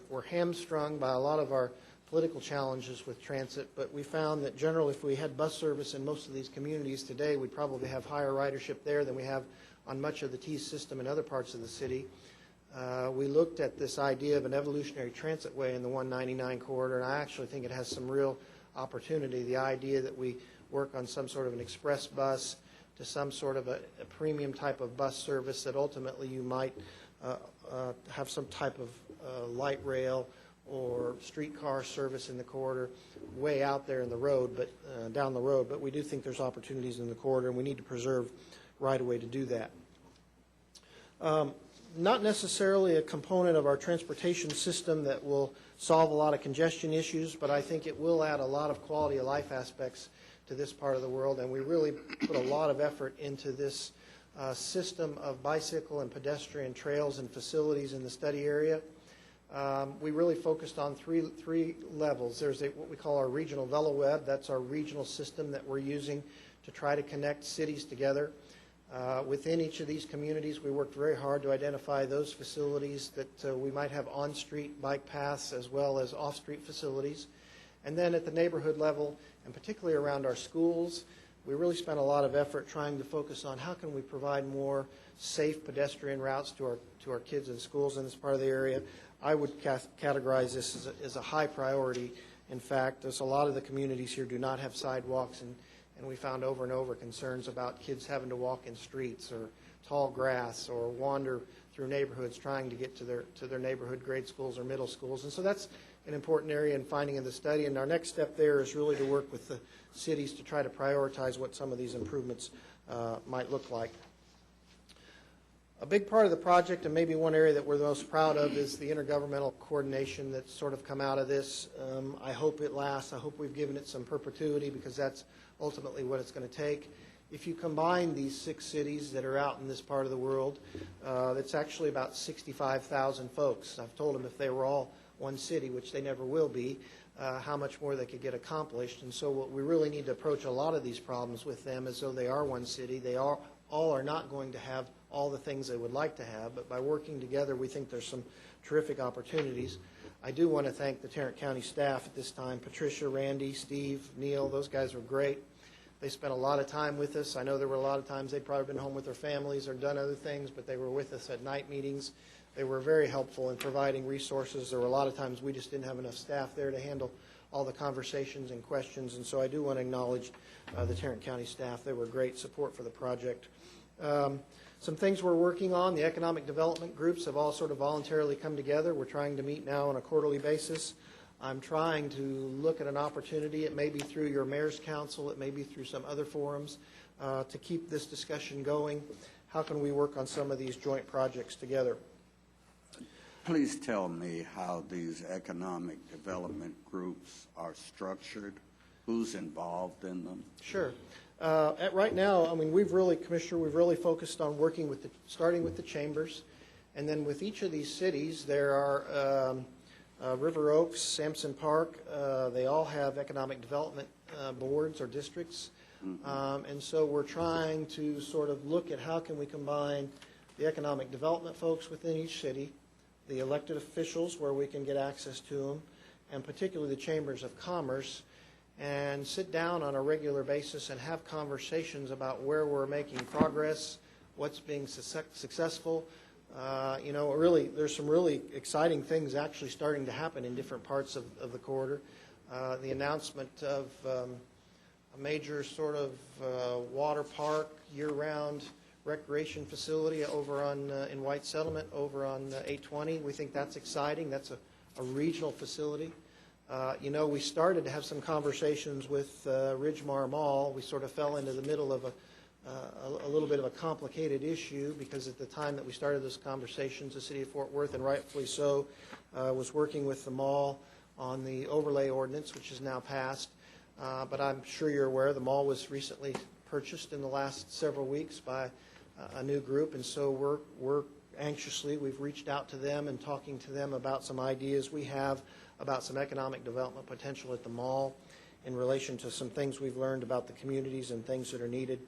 we're hamstrung by a lot of our political challenges with transit, but we found that generally if we had bus service in most of these communities today, we'd probably have higher ridership there than we have on much of the T system in other parts of the city. We looked at this idea of an evolutionary transit way in the 199 corridor, and I actually think it has some real opportunity. The idea that we work on some sort of an express bus to some sort of a premium type of bus service that ultimately you might have some type of light rail or streetcar service in the corridor way out there in the road, but down the road. But we do think there's opportunities in the corridor, and we need to preserve right-of-way to do that. Not necessarily a component of our transportation system that will solve a lot of congestion issues, but I think it will add a lot of quality of life aspects to this part of the world, and we really put a lot of effort into this system of bicycle and pedestrian trails and facilities in the study area. We really focused on three levels. There's what we call our regional VeloWeb. That's our regional system that we're using to try to connect cities together. Within each of these communities, we worked very hard to identify those facilities that we might have on-street bike paths as well as off-street facilities. And then at the neighborhood level, and particularly around our schools, we really spent a lot of effort trying to focus on how can we provide more safe pedestrian routes to our kids in schools in this part of the area. I would categorize this as a high priority. In fact, a lot of the communities here do not have sidewalks, and we found over and over concerns about kids having to walk in streets or tall grass or wander through neighborhoods trying to get to their neighborhood grade schools or middle schools. And so that's an important area in finding in the study. And our next step there is really to work with the cities to try to prioritize what some of these improvements might look like. A big part of the project, and maybe one area that we're the most proud of, is the intergovernmental coordination that's sort of come out of this. I hope it lasts. I hope we've given it some perpetuity, because that's ultimately what it's going to take. If you combine these 6 cities that are out in this part of the world, it's actually about 65,000 folks. I've told them if they were all one city, which they never will be, how much more they could get accomplished. And so what we really need to approach a lot of these problems with them as though they are one city. They all are not going to have all the things they would like to have, but by working together, we think there's some terrific opportunities. I do want to thank the Tarrant County staff at this time, Patricia, Randy, Steve, Neil. Those guys were great. They spent a lot of time with us. I know there were a lot of times they'd probably been home with their families or done other things, but they were with us at night meetings. They were very helpful in providing resources. There were a lot of times we just didn't have enough staff there to handle all the conversations and questions, and so I do want to acknowledge the Tarrant County staff. They were great support for the project. Some things we're working on, the economic development groups have all sort of voluntarily come together. We're trying to meet now on a quarterly basis. I'm trying to look at an opportunity, it may be through your mayor's council, it may be through some other forums, to keep this discussion going. How can we work on some of these joint projects together? Please tell me how these economic development groups are structured, who's involved in them? Sure. Right now, I mean, Commissioner, we've really focused on working with starting with the chambers, and then with each of these cities, there are River Oaks, Sampson Park, they all have economic development boards or districts. And so we're trying to sort of look at how can we combine the economic development folks within each city, the elected officials where we can get access to them, and particularly the chambers of commerce, and sit down on a regular basis and have conversations about where we're making progress, what's being successful. Really, there's some really exciting things actually starting to happen in different parts of the corridor. The announcement of a major sort of water park, year-round recreation facility over on in White Settlement over on 820. We think that's exciting. That's a regional facility. We started to have some conversations with Ridgemar Mall. We sort of fell into the middle of a little bit of a complicated issue because at the time that we started those conversations, the city of Fort Worth, and rightfully so, was working with the mall on the overlay ordinance, which is now passed. But I'm sure you're aware the mall was recently purchased in the last several weeks by a new group, and so we're anxiously, we've reached out to them and talking to them about some ideas we have about some economic development potential at the mall in relation to some things we've learned about the communities and things that are needed.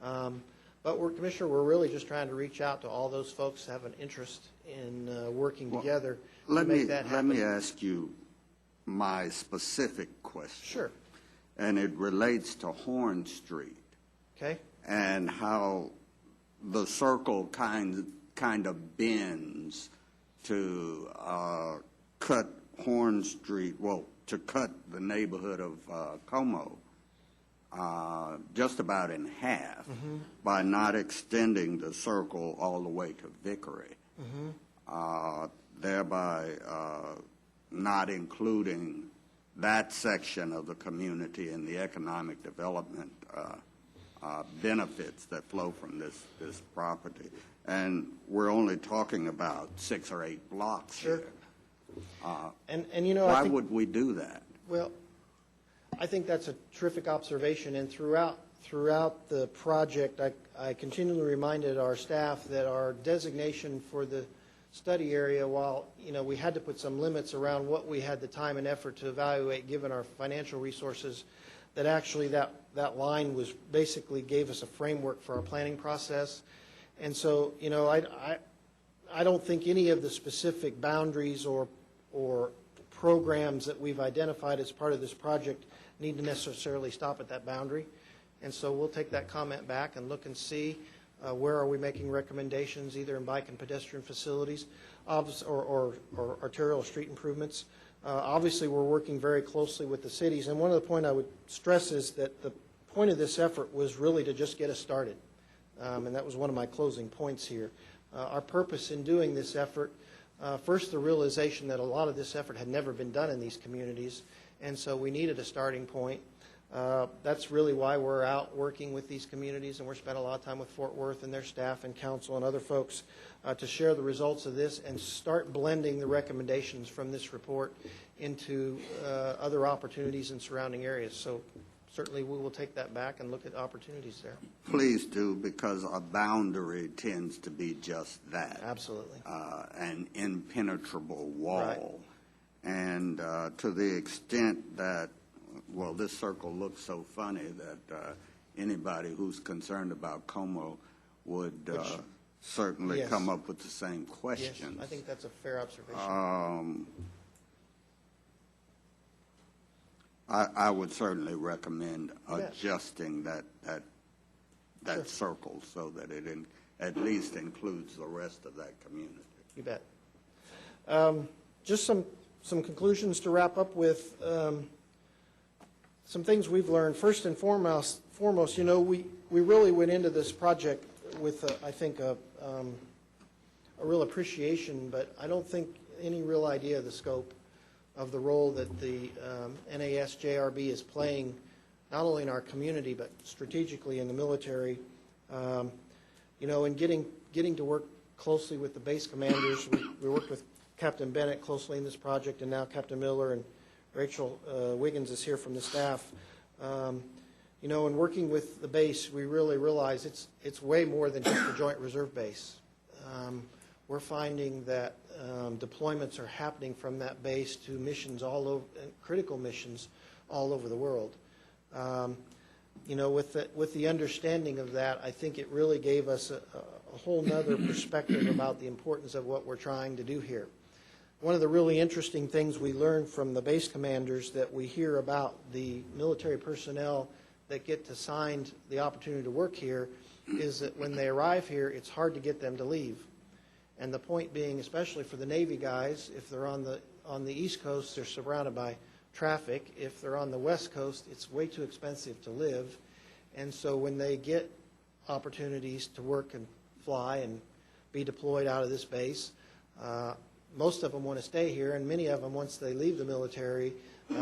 But Commissioner, we're really just trying to reach out to all those folks that have an interest in working together to make that happen. Let me ask you my specific question. Sure. And it relates to Horn Street. Okay. And how the circle kind of bends to cut Horn Street, to cut the neighborhood of Como just about in half by not extending the circle all the way to Vickery, thereby not including that section of the community and the economic development benefits that flow from this property. And we're only talking about 6 or 8 blocks here. Why would we do that? Well, I think that's a terrific observation, and throughout the project, I continually reminded our staff that our designation for the study area, while we had to put some limits around what we had the time and effort to evaluate given our financial resources, that actually that line was basically gave us a framework for our planning process. And so, I don't think any of the specific boundaries or programs that we've identified as part of this project need to necessarily stop at that boundary. And so we'll take that comment back and look and see where are we making recommendations, either in bike and pedestrian facilities or arterial street improvements. Obviously, we're working very closely with the cities. And one of the points I would stress is that the point of this effort was really to just get us started. And that was one of my closing points here. Our purpose in doing this effort, first the realization that a lot of this effort had never been done in these communities, and so we needed a starting point. That's really why we're out working with these communities, and we're spending a lot of time with Fort Worth and their staff and council and other folks to share the results of this and start blending the recommendations from this report into other opportunities in surrounding areas. So certainly we will take that back and look at opportunities there. Please do, because a boundary tends to be just that. Absolutely. An impenetrable wall. Right. And to the extent that, well, this circle looks so funny that anybody who's concerned about Como would certainly yes. come up with the same question. Yes, I think that's a fair observation. I would certainly recommend adjusting that circle so that it at least includes the rest of that community. You bet. Just some conclusions to wrap up with. Some things we've learned. First and foremost, we really went into this project with, I think, a real appreciation, but I don't think any real idea of the scope of the role that the NASJRB is playing, not only in our community, but strategically in the military. In getting to work closely with the base commanders. We worked with Captain Bennett closely in this project, and now Captain Miller and Rachel Wiggins is here from the staff. In working with the base, we really realize it's way more than just a Joint Reserve Base. We're finding that deployments are happening from that base to missions all over, critical missions all over the world. With the understanding of that, I think it really gave us a whole nother perspective about the importance of what we're trying to do here. One of the really interesting things we learned from the base commanders that we hear about the military personnel that get assigned the opportunity to work here is that when they arrive here, it's hard to get them to leave. And the point being, especially for the Navy guys, if they're on the East Coast, they're surrounded by traffic. If they're on the West Coast, it's way too expensive to live. And so when they get opportunities to work and fly and be deployed out of this base, most of them want to stay here, and many of them, once they leave the military,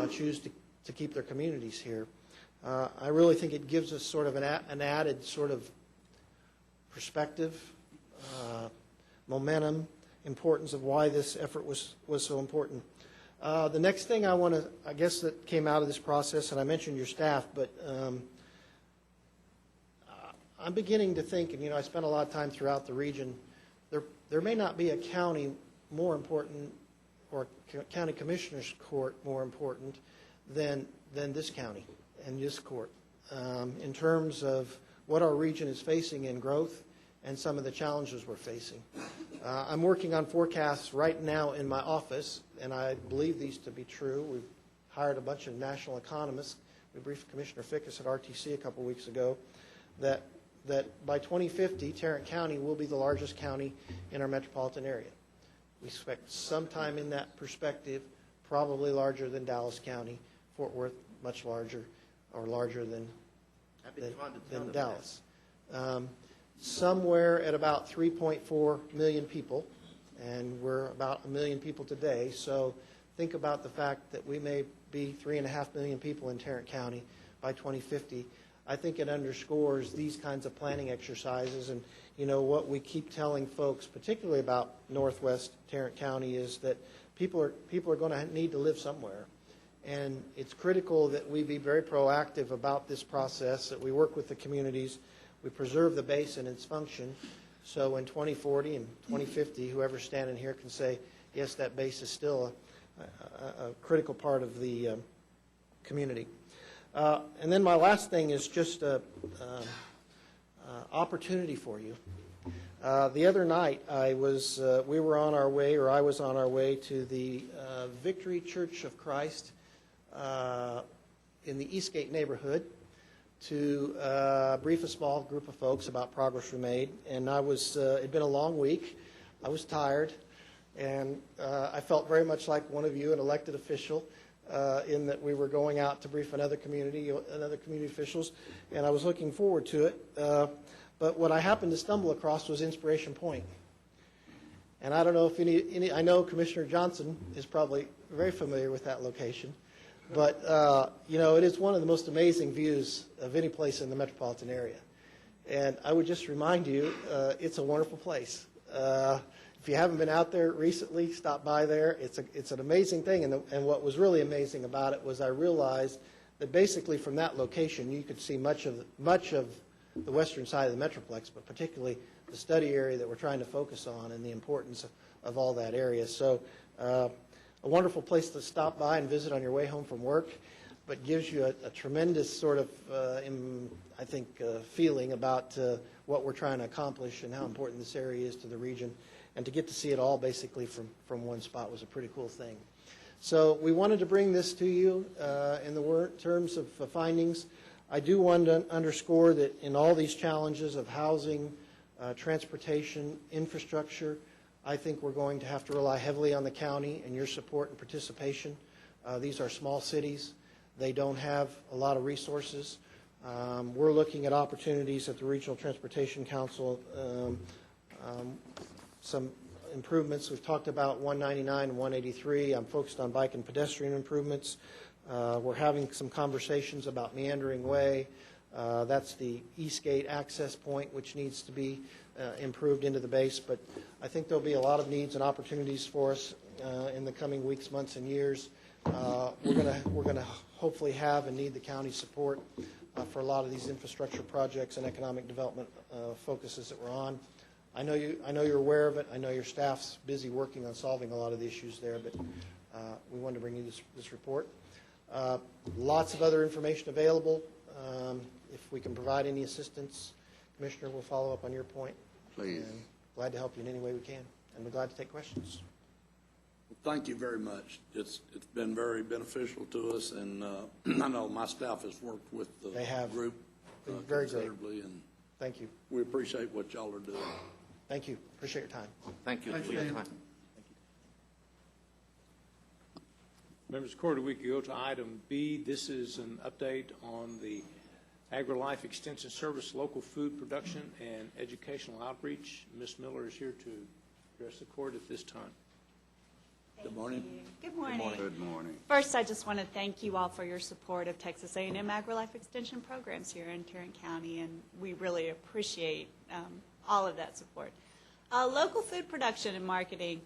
choose to keep their communities here. I really think it gives us sort of an added sort of perspective, momentum, importance of why this effort was so important. The next thing I guess that came out of this process, and I mentioned your staff, but I'm beginning to think, and I spent a lot of time throughout the region, there may not be a county more important or county commissioner's court more important than this county and this court in terms of what our region is facing in growth and some of the challenges we're facing. I'm working on forecasts right now in my office, and I believe these to be true. We've hired a bunch of national economists. We briefed Commissioner Fickus at RTC a couple weeks ago that by 2050, Tarrant County will be the largest county in our metropolitan area. We expect sometime in that perspective, probably larger than Dallas County, Fort Worth much larger, or larger than Dallas. Somewhere at about 3.4 million people, and we're about 1 million people today, so think about the fact that we may be 3.5 million people in Tarrant County by 2050. I think it underscores these kinds of planning exercises, and what we keep telling folks, particularly about Northwest Tarrant County, is that people are going to need to live somewhere, and it's critical that we be very proactive about this process, that we work with the communities, we preserve the base and its function, so in 2040 and 2050, whoever's standing here can say, yes, that base is still a critical part of the community. And then my last thing is just an opportunity for you. The other night, I was on our way to the Victory Church of Christ in the Eastgate neighborhood to brief a small group of folks about progress we made. And it'd been a long week. I was tired, and I felt very much like one of you, an elected official, in that we were going out to brief another community officials, and I was looking forward to it. But what I happened to stumble across was Inspiration Point. And I don't know if I know Commissioner Johnson is probably very familiar with that location. But, it is one of the most amazing views of any place in the metropolitan area. And I would just remind you, it's a wonderful place. If you haven't been out there recently, stop by there. It's an amazing thing. And what was really amazing about it was I realized that basically from that location, you could see much of the western side of the Metroplex, but particularly the study area that we're trying to focus on and the importance of all that area. So a wonderful place to stop by and visit on your way home from work, but gives you a tremendous sort of, I think, feeling about what we're trying to accomplish and how important this area is to the region. And to get to see it all basically from one spot was a pretty cool thing. So we wanted to bring this to you in the terms of findings. I do want to underscore that in all these challenges of housing, transportation, infrastructure, I think we're going to have to rely heavily on the county and your support and participation. These are small cities. They don't have a lot of resources. We're looking at opportunities at the Regional Transportation Council, some improvements. We've talked about 199 and 183. I'm focused on bike and pedestrian improvements. We're having some conversations about Meandering Way. That's the Eastgate access point, which needs to be improved into the base. But I think there'll be a lot of needs and opportunities for us in the coming weeks, months, and years. We're going to hopefully have and need the county's support for a lot of these infrastructure projects and economic development focuses that we're on. I know you're aware of it. I know your staff's busy working on solving a lot of the issues there, but we wanted to bring you this report. Lots of other information available. If we can provide any assistance, Commissioner, we'll follow up on your point. Please. And glad to help you in any way we can, and we're glad to take questions. Well, thank you very much. It's been very beneficial to us, and I know my staff has worked with the group very considerably, and thank you. We appreciate what y'all are doing. Thank you. Appreciate your time. Thank you. Thanks, Dan. Members of the Court, we could go to item B. This is an update on the AgriLife Extension Service, local food production, and educational outreach. Ms. Miller is here to address the Court at this time. Good morning. Good morning. Good morning. First, I just want to thank you all for your support of Texas A&M AgriLife Extension programs here in Tarrant County, and we really appreciate all of that support. Local food production and marketing.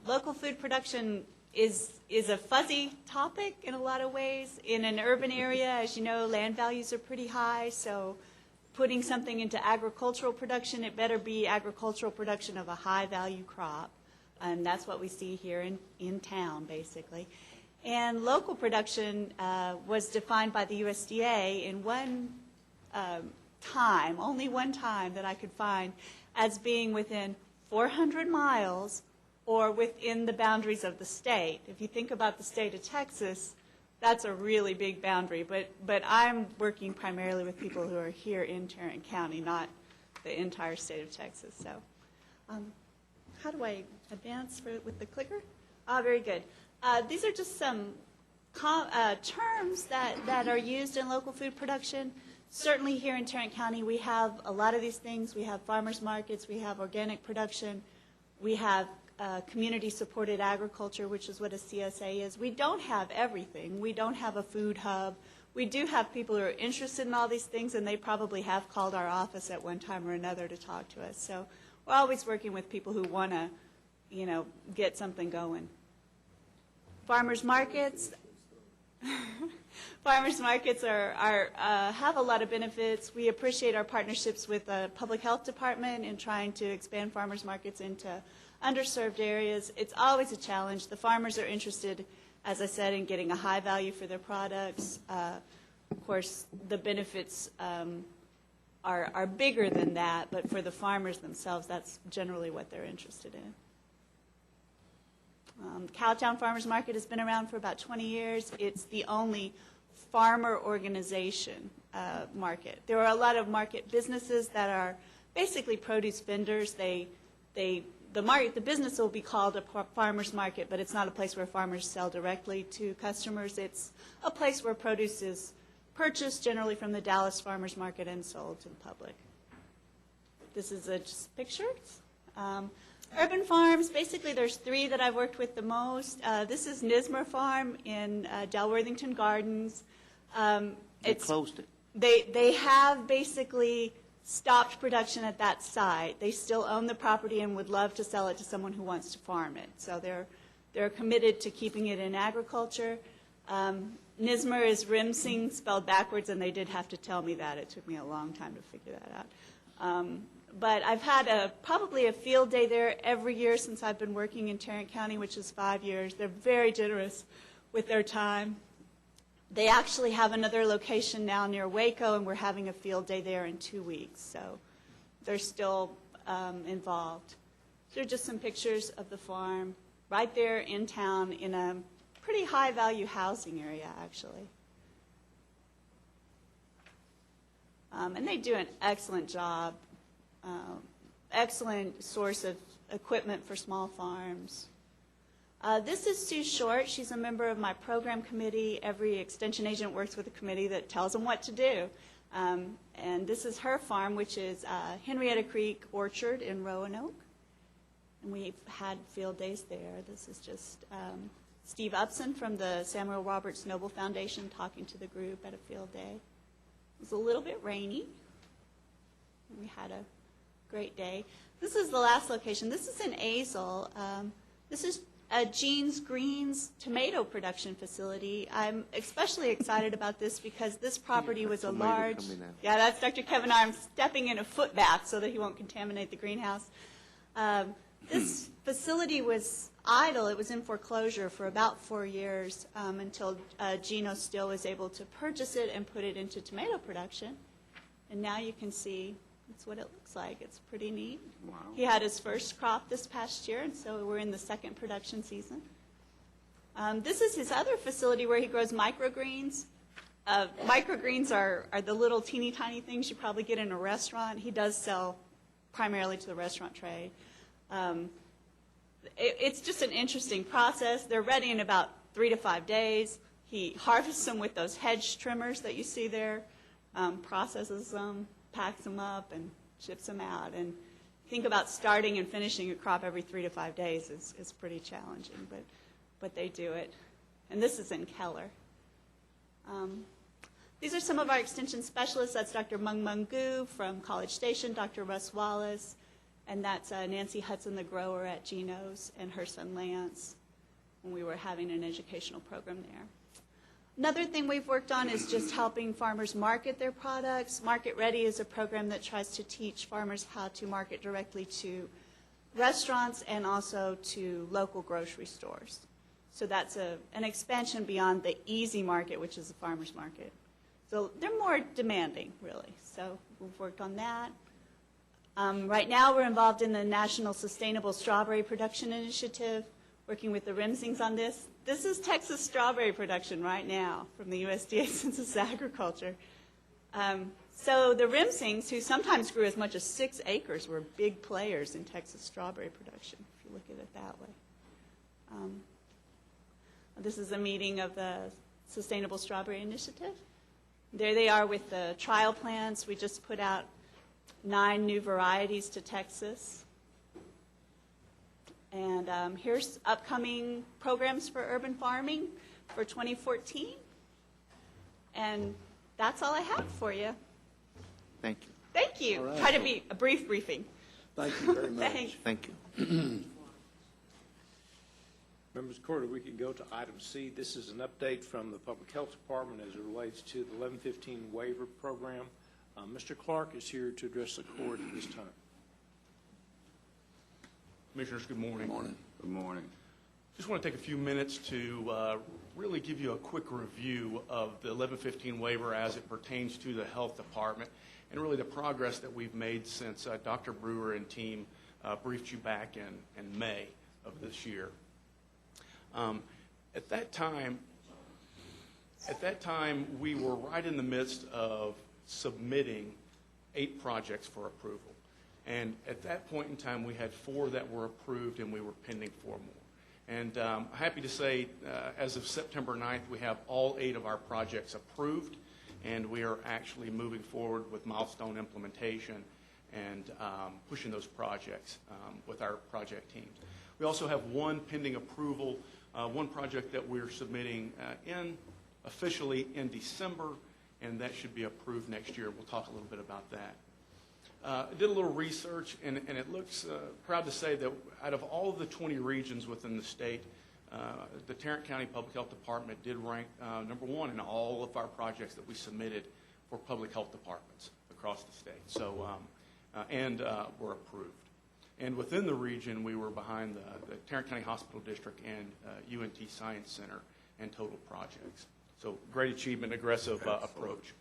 Local food production is a fuzzy topic in a lot of ways. In an urban area, as you know, land values are pretty high, so putting something into agricultural production, it better be agricultural production of a high-value crop. And that's what we see here in town, basically. And local production was defined by the USDA in only one time that I could find, as being within 400 miles or within the boundaries of the state. If you think about the state of Texas, that's a really big boundary. But I'm working primarily with people who are here in Tarrant County, not the entire state of Texas. So how do I advance with the clicker? Very good. These are just some terms that are used in local food production. Certainly here in Tarrant County, we have a lot of these things. We have farmers markets, we have organic production, we have community-supported agriculture, which is what a CSA is. We don't have everything. We don't have a food hub. We do have people who are interested in all these things, and they probably have called our office at one time or another to talk to us. So we're always working with people who want to, get something going. Farmers markets. Farmers markets have a lot of benefits. We appreciate our partnerships with the Public Health Department in trying to expand farmers markets into underserved areas. It's always a challenge. The farmers are interested, as I said, in getting a high value for their products. Of course, the benefits are bigger than that, but for the farmers themselves, that's generally what they're interested in. Cowtown Farmers Market has been around for about 20 years. It's the only farmer organization market. There are a lot of market businesses that are basically produce vendors. The business will be called a farmer's market, but it's not a place where farmers sell directly to customers. It's a place where produce is purchased generally from the Dallas Farmers Market and sold to the public. This is just pictures. Urban farms, basically there's three that I've worked with the most. This is Nismer Farm in Dalworthington Gardens. They closed it. They have basically stopped production at that site. They still own the property and would love to sell it to someone who wants to farm it. So they're committed to keeping it in agriculture. Nismer is Rimsing spelled backwards, and they did have to tell me that. It took me a long time to figure that out. But I've had probably a field day there every year since I've been working in Tarrant County, which is 5 years. They're very generous with their time. They actually have another location now near Waco, and we're having a field day there in 2 weeks. So they're still involved. So just some pictures of the farm right there in town in a pretty high-value housing area, actually. And they do an excellent job, excellent source of equipment for small farms. This is Sue Short. She's a member of my program committee. Every extension agent works with a committee that tells them what to do. And this is her farm, which is Henrietta Creek Orchard in Roanoke. And we've had field days there. This is just Steve Upson from the Samuel Roberts Noble Foundation talking to the group at a field day. It was a little bit rainy. We had a great day. This is the last location. This is in Azle. This is Jean's Greens tomato production facility. I'm especially excited about this because this property was a large... Yeah, that's Dr. Kevin Arm stepping in a foot bath so that he won't contaminate the greenhouse. This facility was idle. It was in foreclosure for about 4 years until Gino Still was able to purchase it and put it into tomato production. And now you can see that's what it looks like. It's pretty neat. Wow. He had his first crop this past year, and so we're in the second production season. This is his other facility where he grows microgreens. Microgreens are the little teeny tiny things you probably get in a restaurant. He does sell primarily to the restaurant trade. It's just an interesting process. They're ready in about 3 to 5 days. He harvests them with those hedge trimmers that you see there, processes them, packs them up, and ships them out. And think about starting and finishing a crop every 3 to 5 days is pretty challenging, but they do it. And this is in Keller. These are some of our extension specialists. That's Dr. Mung Mung Gu from College Station, Dr. Russ Wallace, and that's Nancy Hudson, the grower at Geno's, and her son Lance, when we were having an educational program there. Another thing we've worked on is just helping farmers market their products. Market Ready is a program that tries to teach farmers how to market directly to restaurants and also to local grocery stores. So that's an expansion beyond the easy market, which is the farmers market. So they're more demanding, really. So we've worked on that. Right now we're involved in the National Sustainable Strawberry Production Initiative, working with the Rimsings on this. This is Texas strawberry production right now from the USDA Census of Agriculture. So the Rimsings, who sometimes grew as much as 6 acres, were big players in Texas strawberry production, if you look at it that way. This is a meeting of the Sustainable Strawberry Initiative. There they are with the trial plants. We just put out 9 new varieties to Texas. And here's upcoming programs for urban farming for 2014. And that's all I have for you. Thank you. Thank you. All right. Try to be a brief briefing. Thank you very much. Thanks. Thank you. Members of the court, we can go to item C. This is an update from the Public Health Department as it relates to the 1115 waiver program. Mr. Clark is here to address the court at this time. Commissioners, good morning. Good morning. Good morning. Just want to take a few minutes to really give you a quick review of the 1115 waiver as it pertains to the Health Department and really the progress that we've made since Dr. Brewer and team briefed you back in May of this year. At that time, we were right in the midst of submitting 8 projects for approval. And at that point in time, we had 4 that were approved, and we were pending 4 more. And I'm happy to say, as of September 9th, we have all 8 of our projects approved, and we are actually moving forward with milestone implementation and pushing those projects with our project teams. We also have 1 pending approval, 1 project that we're submitting officially in December, and that should be approved next year. We'll talk a little bit about that. I did a little research, and it looks proud to say that out of all of the 20 regions within the state, the Tarrant County Public Health Department did rank number 1 in all of our projects that we submitted for public health departments across the state. So, and were approved. And within the region, we were behind the Tarrant County Hospital District and UNT Science Center and total projects. So great achievement, aggressive approach.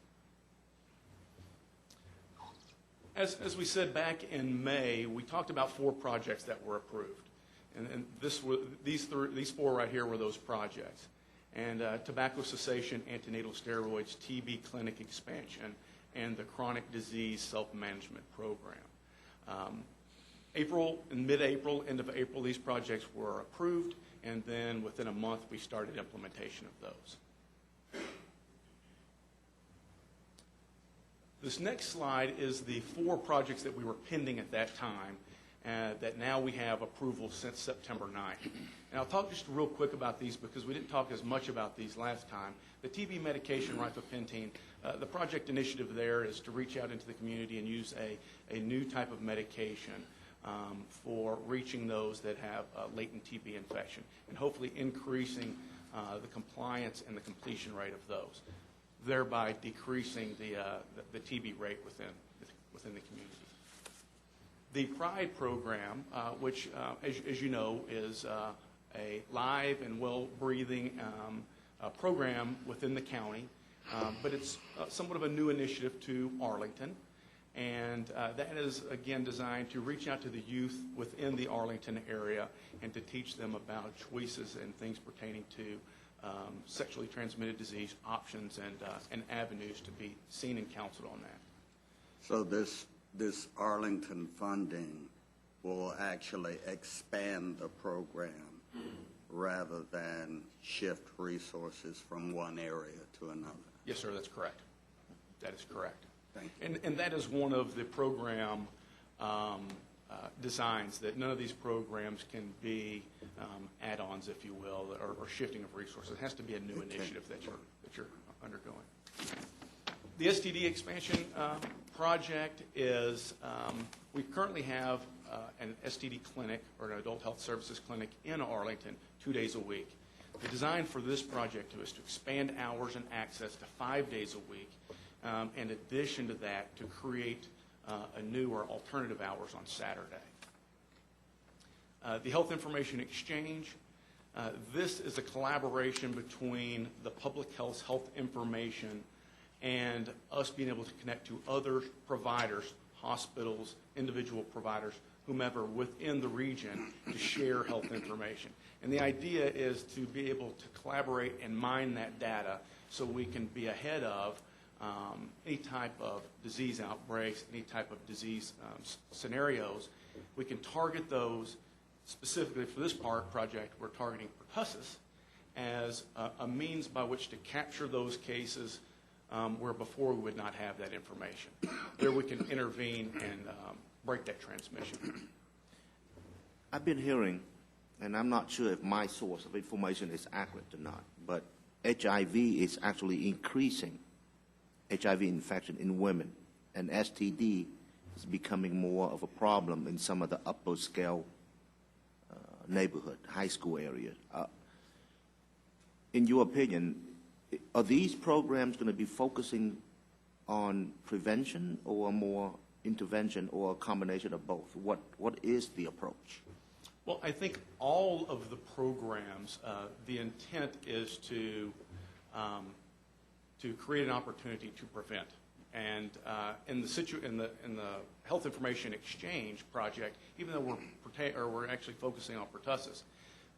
As we said back in May, we talked about 4 projects that were approved. And these 4 right here were those projects. And tobacco cessation, antenatal steroids, TB clinic expansion, and the chronic disease self-management program. In mid-April, end of April, these projects were approved, and then within a month we started implementation of those. This next slide is the 4 projects that we were pending at that time that now we have approval since September 9th. And I'll talk just real quick about these because we didn't talk as much about these last time. The TB medication, rifapentine, the project initiative there is to reach out into the community and use a new type of medication for reaching those that have latent TB infection and hopefully increasing the compliance and the completion rate of those, thereby decreasing the TB rate within the community. The PRIDE program, which, as you know, is a live and well-breathing program within the county, but it's somewhat of a new initiative to Arlington. And that is, again, designed to reach out to the youth within the Arlington area and to teach them about choices and things pertaining to sexually transmitted disease options and avenues to be seen and counseled on that. So this Arlington funding will actually expand the program rather than shift resources from one area to another. Yes, sir, that's correct. That is correct. Thank you. And that is one of the program designs, that none of these programs can be add-ons, if you will, or shifting of resources. It has to be a new initiative that you're undergoing. The STD expansion project is, we currently have an STD clinic or an adult health services clinic in Arlington 2 days a week. The design for this project is to expand hours and access to 5 days a week. In addition to that, to create a new or alternative hours on Saturday. The Health Information Exchange, this is a collaboration between the public health information and us being able to connect to other providers, hospitals, individual providers, whomever within the region to share health information. And the idea is to be able to collaborate and mine that data so we can be ahead of any type of disease outbreaks, any type of disease scenarios. We can target those. Specifically for this project, we're targeting pertussis as a means by which to capture those cases where before we would not have that information. There we can intervene and break that transmission. I've been hearing, and I'm not sure if my source of information is accurate or not, but HIV is actually increasing, HIV infection in women, and STD is becoming more of a problem in some of the upper scale neighborhood, high school areas. In your opinion, are these programs going to be focusing on prevention or more intervention or a combination of both? What is the approach? Well, I think all of the programs, the intent is to create an opportunity to prevent. And in the Health Information Exchange project, even though we're actually focusing on pertussis,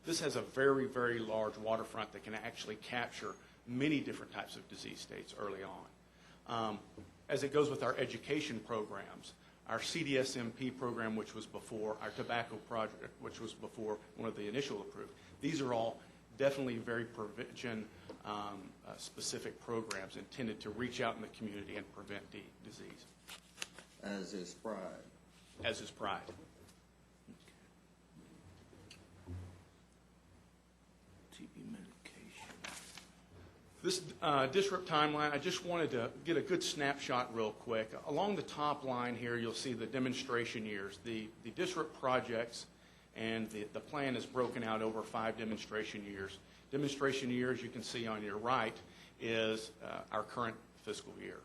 this has a very, very large waterfront that can actually capture many different types of disease states early on. As it goes with our education programs, our CDSMP program, which was before, our tobacco project, which was before one of the initial approved, these are all definitely very prevention specific programs intended to reach out in the community and prevent disease. As is PRIDE. As is PRIDE. TB medication. This disrupt timeline, I just wanted to get a good snapshot real quick. Along the top line here, you'll see the demonstration years. The disrupt projects and the plan is broken out over 5 demonstration years. Demonstration year, as you can see on your right, is our current fiscal year.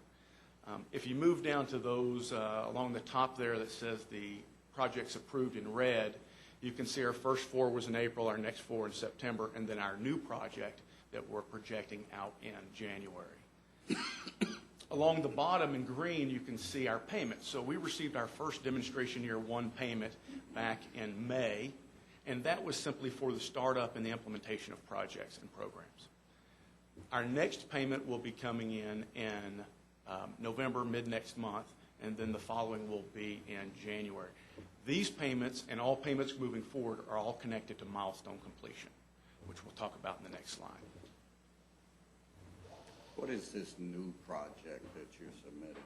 If you move down to those along the top there that says the projects approved in red, you can see our first 4 was in April, our next 4 in September, and then our new project that we're projecting out in January. Along the bottom in green, you can see our payments. So we received our first demonstration year 1 payment back in May, and that was simply for the startup and the implementation of projects and programs. Our next payment will be coming in November, mid-next month, and then the following will be in January. These payments and all payments moving forward are all connected to milestone completion, which we'll talk about in the next slide. What is this new project that you're submitting?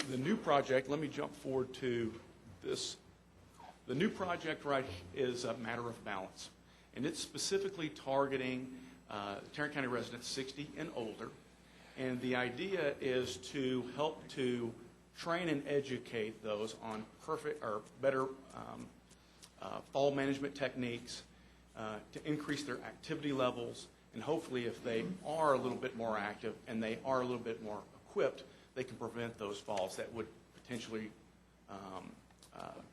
The new project, let me jump forward to this. The new project is a matter of balance, and it's specifically targeting Tarrant County residents 60 and older, and the idea is to help to train and educate those on better fall management techniques, to increase their activity levels, and hopefully if they are a little bit more active and they are a little bit more equipped, they can prevent those falls that would potentially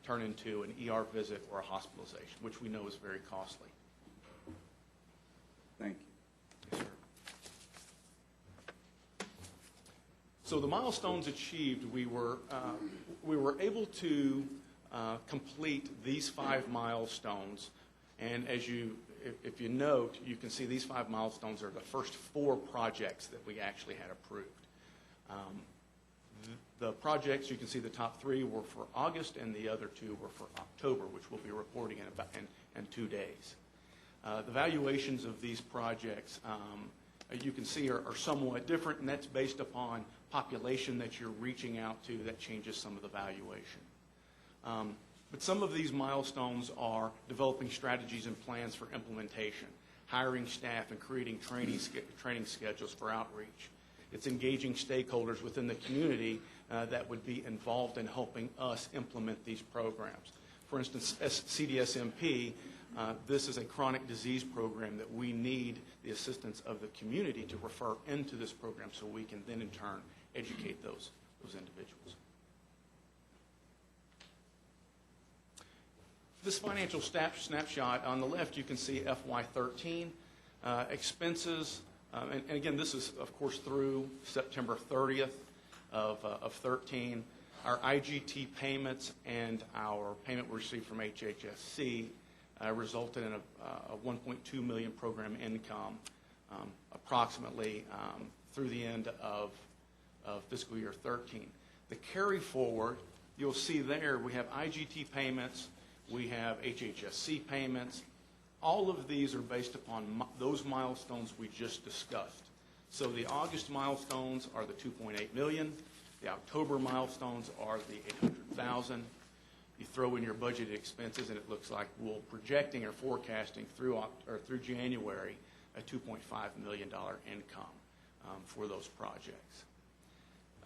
turn into an ER visit or a hospitalization, which we know is very costly. Thank you. Yes, sir. So the milestones achieved, we were able to complete these 5 milestones, and if you note, you can see these 5 milestones are the first 4 projects that we actually had approved. The projects, you can see the top 3 were for August, and the other 2 were for October, which we'll be reporting in 2 days. The valuations of these projects, you can see, are somewhat different, and that's based upon population that you're reaching out to. That changes some of the valuation. But some of these milestones are developing strategies and plans for implementation, hiring staff, and creating training schedules for outreach. It's engaging stakeholders within the community that would be involved in helping us implement these programs. For instance, CDSMP, this is a chronic disease program that we need the assistance of the community to refer into this program so we can then in turn educate those individuals. This financial snapshot on the left, you can see FY13 expenses, and again, this is of course through September 30th of 13. Our IGT payments and our payment we received from HHSC resulted in a $1.2 million program income, approximately through the end of fiscal year 13. The carry forward, you'll see there we have IGT payments, we have HHSC payments. All of these are based upon those milestones we just discussed. So the August milestones are the $2.8 million. The October milestones are the $800,000. You throw in your budgeted expenses, and it looks like we're projecting or forecasting through January a $2.5 million income for those projects.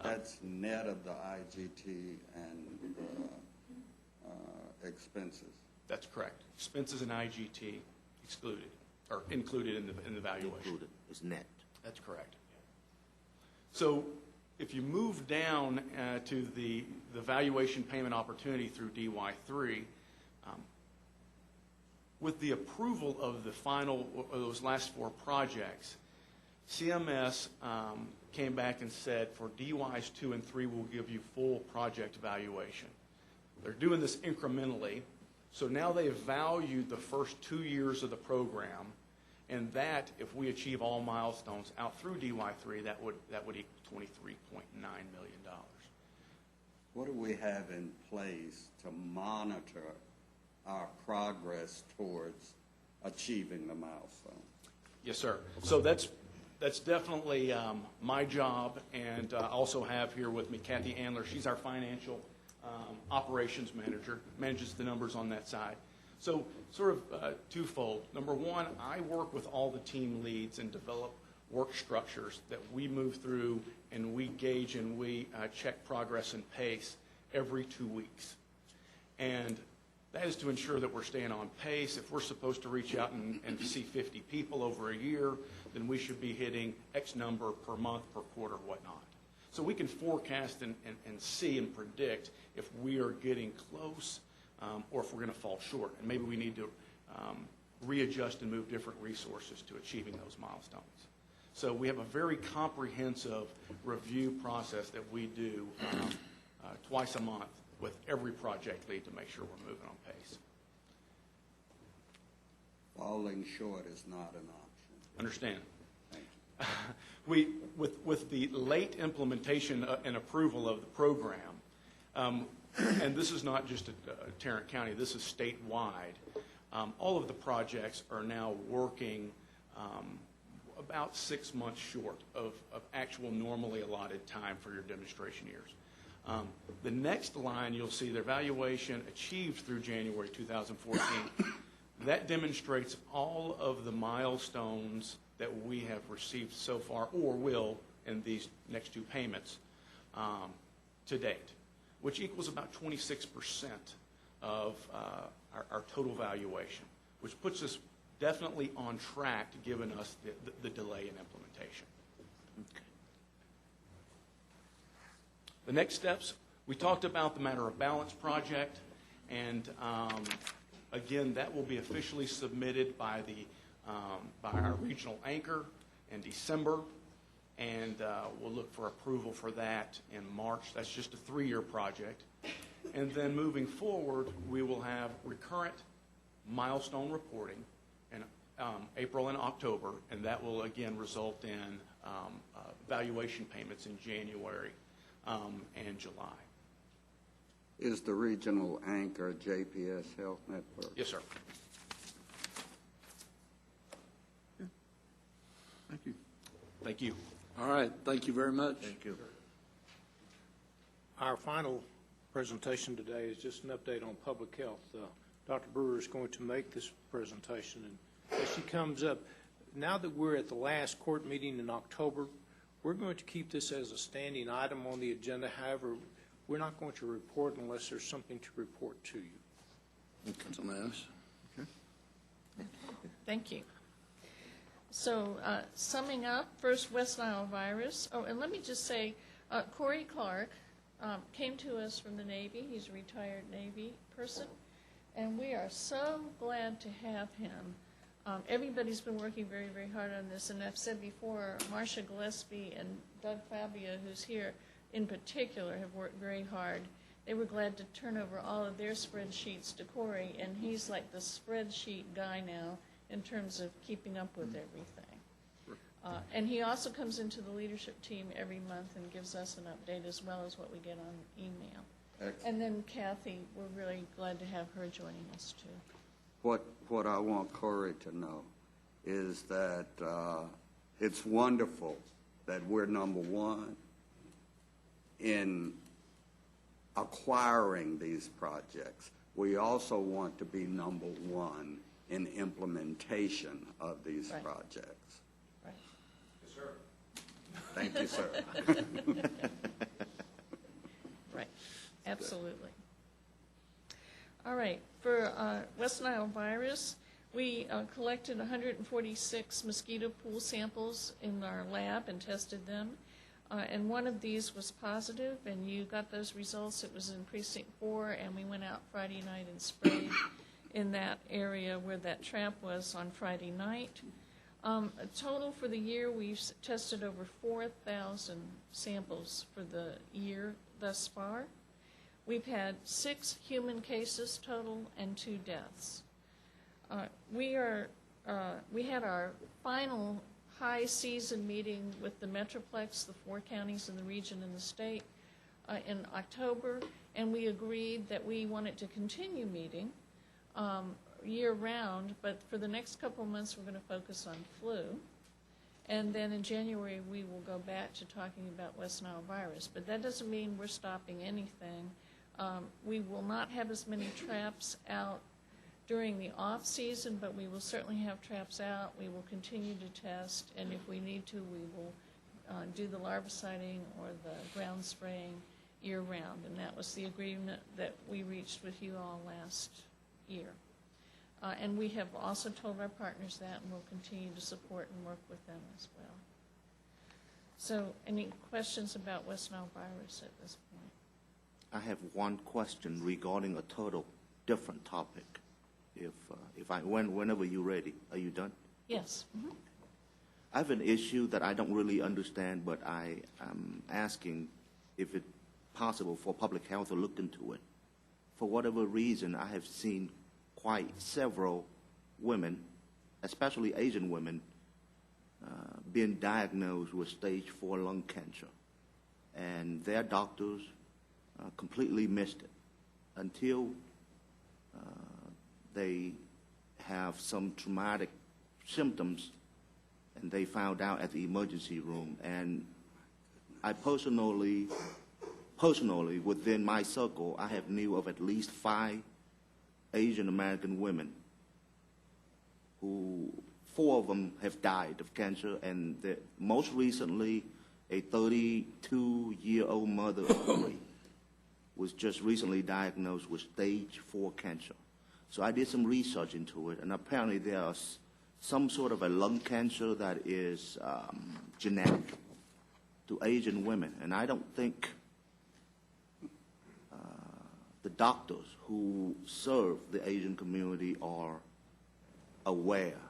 That's net of the IGT and expenses. That's correct. Expenses and IGT excluded, or included in the valuation. Included. It's net. That's correct. So if you move down to the valuation payment opportunity through DY3, with the approval of the final, of those last 4 projects, CMS came back and said for DYs 2 and 3, we'll give you full project valuation. They're doing this incrementally, so now they've valued the first 2 years of the program, and that, if we achieve all milestones out through DY3, that would equal $23.9 million. What do we have in place to monitor our progress towards achieving the milestone? Yes, sir. So that's definitely my job, and I also have here with me Kathy Andler. She's our financial operations manager, manages the numbers on that side. So sort of twofold. Number one, I work with all the team leads and develop work structures that we move through, and we gauge and we check progress and pace every 2 weeks. And That is to ensure that we're staying on pace. If we're supposed to reach out and see 50 people over a year, then we should be hitting X number per month, per quarter, whatnot. So we can forecast and see and predict if we are getting close or if we're going to fall short. And maybe we need to readjust and move different resources to achieving those milestones. So we have a very comprehensive review process that we do twice a month with every project lead to make sure we're moving on pace. Falling short is not an option. Understand? With the late implementation and approval of the program, and this is not just Tarrant County, this is statewide, all of the projects are now working about 6 months short of actual normally allotted time for your demonstration years. The next line you'll see the evaluation achieved through January 2014. That demonstrates all of the milestones that we have received so far or will in these next two payments to date, which equals about 26% of our total valuation, which puts us definitely on track to giving us the delay in implementation. Okay. The next steps, we talked about the Matter of Balance project, and again, that will be officially submitted by our regional anchor in December, and we'll look for approval for that in March. That's just a 3-year project. And then moving forward, we will have recurrent milestone reporting in April and October, and that will again result in valuation payments in January and July. Is the regional anchor JPS Health Network? Yes, sir. Thank you. Thank you. All right, thank you very much. Thank you. Our final presentation today is just an update on public health. Dr. Brewer is going to make this presentation, and as she comes up, now that we're at the last court meeting in October, we're going to keep this as a standing item on the agenda. However, we're not going to report unless there's something to report to you. Okay. Okay. Thank you. So summing up, first, West Nile virus. Oh, and let me just say, Corey Clark came to us from the Navy. He's a retired Navy person, and we are so glad to have him. Everybody's been working very, very hard on this, and I've said before, Marcia Gillespie and Doug Fabia, who's here in particular, have worked very hard. They were glad to turn over all of their spreadsheets to Corey, and he's like the spreadsheet guy now in terms of keeping up with everything. And he also comes into the leadership team every month and gives us an update as well as what we get on email. Excellent. And then Kathy, we're really glad to have her joining us too. What I want Corey to know is that it's wonderful that we're number one in acquiring these projects. We also want to be number one in implementation of these projects. Right. Yes, sir. Thank you, sir. Right. Absolutely. All right. For West Nile virus, we collected 146 mosquito pool samples in our lab and tested them. And one of these was positive, and you got those results. It was in Precinct 4, and we went out Friday night and sprayed in that area where that trap was on Friday night. Total for the year, we've tested over 4,000 samples for the year thus far. We've had 6 human cases total and 2 deaths. We had our final high season meeting with the Metroplex, the 4 counties in the region and the state, in October, and we agreed that we wanted to continue meeting year-round, but for the next couple of months we're going to focus on flu, and then in January we will go back to talking about West Nile virus. But that doesn't mean we're stopping anything. We will not have as many traps out during the off-season, but we will certainly have traps out. We will continue to test, and if we need to, we will do the larviciding or the ground spraying year-round, and that was the agreement that we reached with you all last year. And we have also told our partners that, and we'll continue to support and work with them as well. So any questions about West Nile virus at this point? I have one question regarding a total different topic. Whenever you're ready, are you done? Yes. Mm-hmm. I have an issue that I don't really understand, but I am asking if it's possible for public health to look into it. For whatever reason, I have seen quite several women, especially Asian women, being diagnosed with stage 4 lung cancer. And their doctors completely missed it until they have some traumatic symptoms, and they found out at the emergency room. And I personally, within my circle, I have knew of at least 5 Asian American women who 4 of them have died of cancer, and most recently, a 32-year-old mother of 3 was just recently diagnosed with stage 4 cancer. So I did some research into it, and apparently there's some sort of a lung cancer that is genetic to Asian women, and I don't think the doctors who serve the Asian community are aware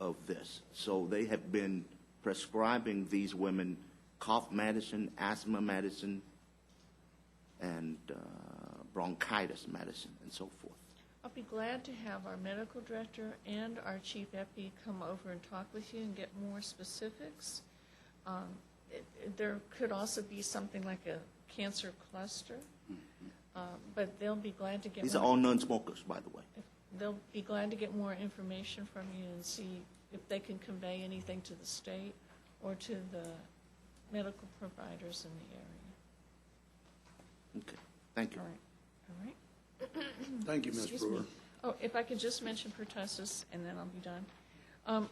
of this. So they have been prescribing these women cough medicine, asthma medicine, and bronchitis medicine, and so forth. I'll be glad to have our medical director and our chief epi come over and talk with you and get more specifics. There could also be something like a cancer cluster, but they'll be glad to get These more. are all non-smokers, by the way. They'll be glad to get more information from you and see if they can convey anything to the state or to the medical providers in the area. Okay, thank you. All right. Thank you, Ms. Excuse Brewer. me. Oh, if I could just mention pertussis, and then I'll be done.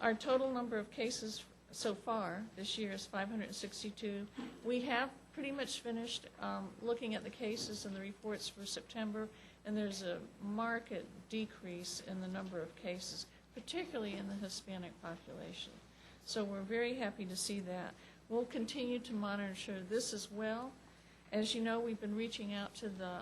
Our total number of cases so far this year is 562. We have pretty much finished looking at the cases and the reports for September, and there's a marked decrease in the number of cases, particularly in the Hispanic population. So we're very happy to see that. We'll continue to monitor this as well. As you know, we've been reaching out to the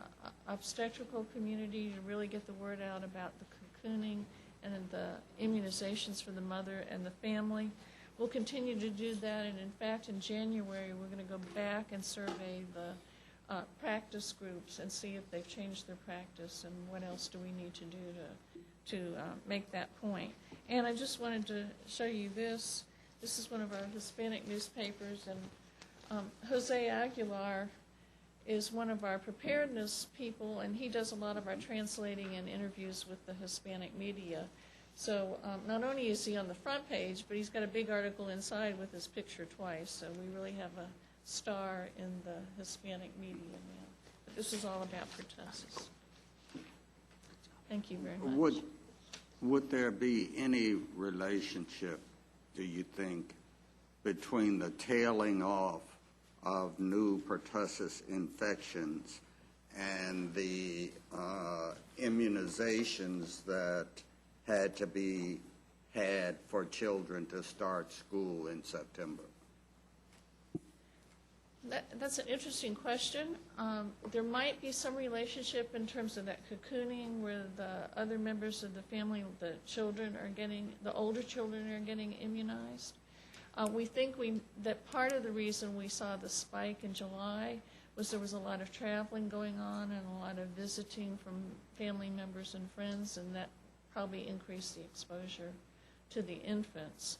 obstetrical community to really get the word out about the cocooning and the immunizations for the mother and the family. We'll continue to do that, and in fact, in January, we're going to go back and survey the practice groups and see if they've changed their practice and what else do we need to do to make that point. And I just wanted to show you this. This is one of our Hispanic newspapers, and Jose Aguilar is one of our preparedness people, and he does a lot of our translating and interviews with the Hispanic media. So not only is he on the front page, but he's got a big article inside with his picture twice. So we really have a star in the Hispanic media now. But this is all about pertussis. Thank you very much. Would there be any relationship, do you think, between the tailing off of new pertussis infections and the immunizations that had to be had for children to start school in September? That's an interesting question. There might be some relationship in terms of that cocooning where the other members of the family, the children are getting, the older children are getting immunized. We think that part of the reason we saw the spike in July was there was a lot of traveling going on and a lot of visiting from family members and friends, and that probably increased the exposure to the infants.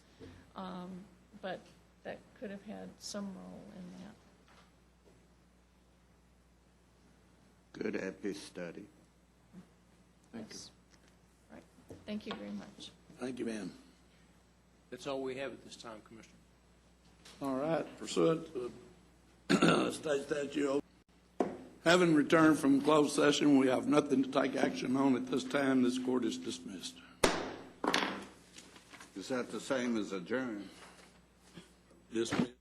But that could have had some role in that. Good epi study. Thank you. Right. Thank you very much. Thank you, ma'am. That's all we have at this time, Commissioner. All right, pursuant to state statute, having returned from closed session, we have nothing to take action on at this time. This court is dismissed. Is that the same as adjourn? Dismissed.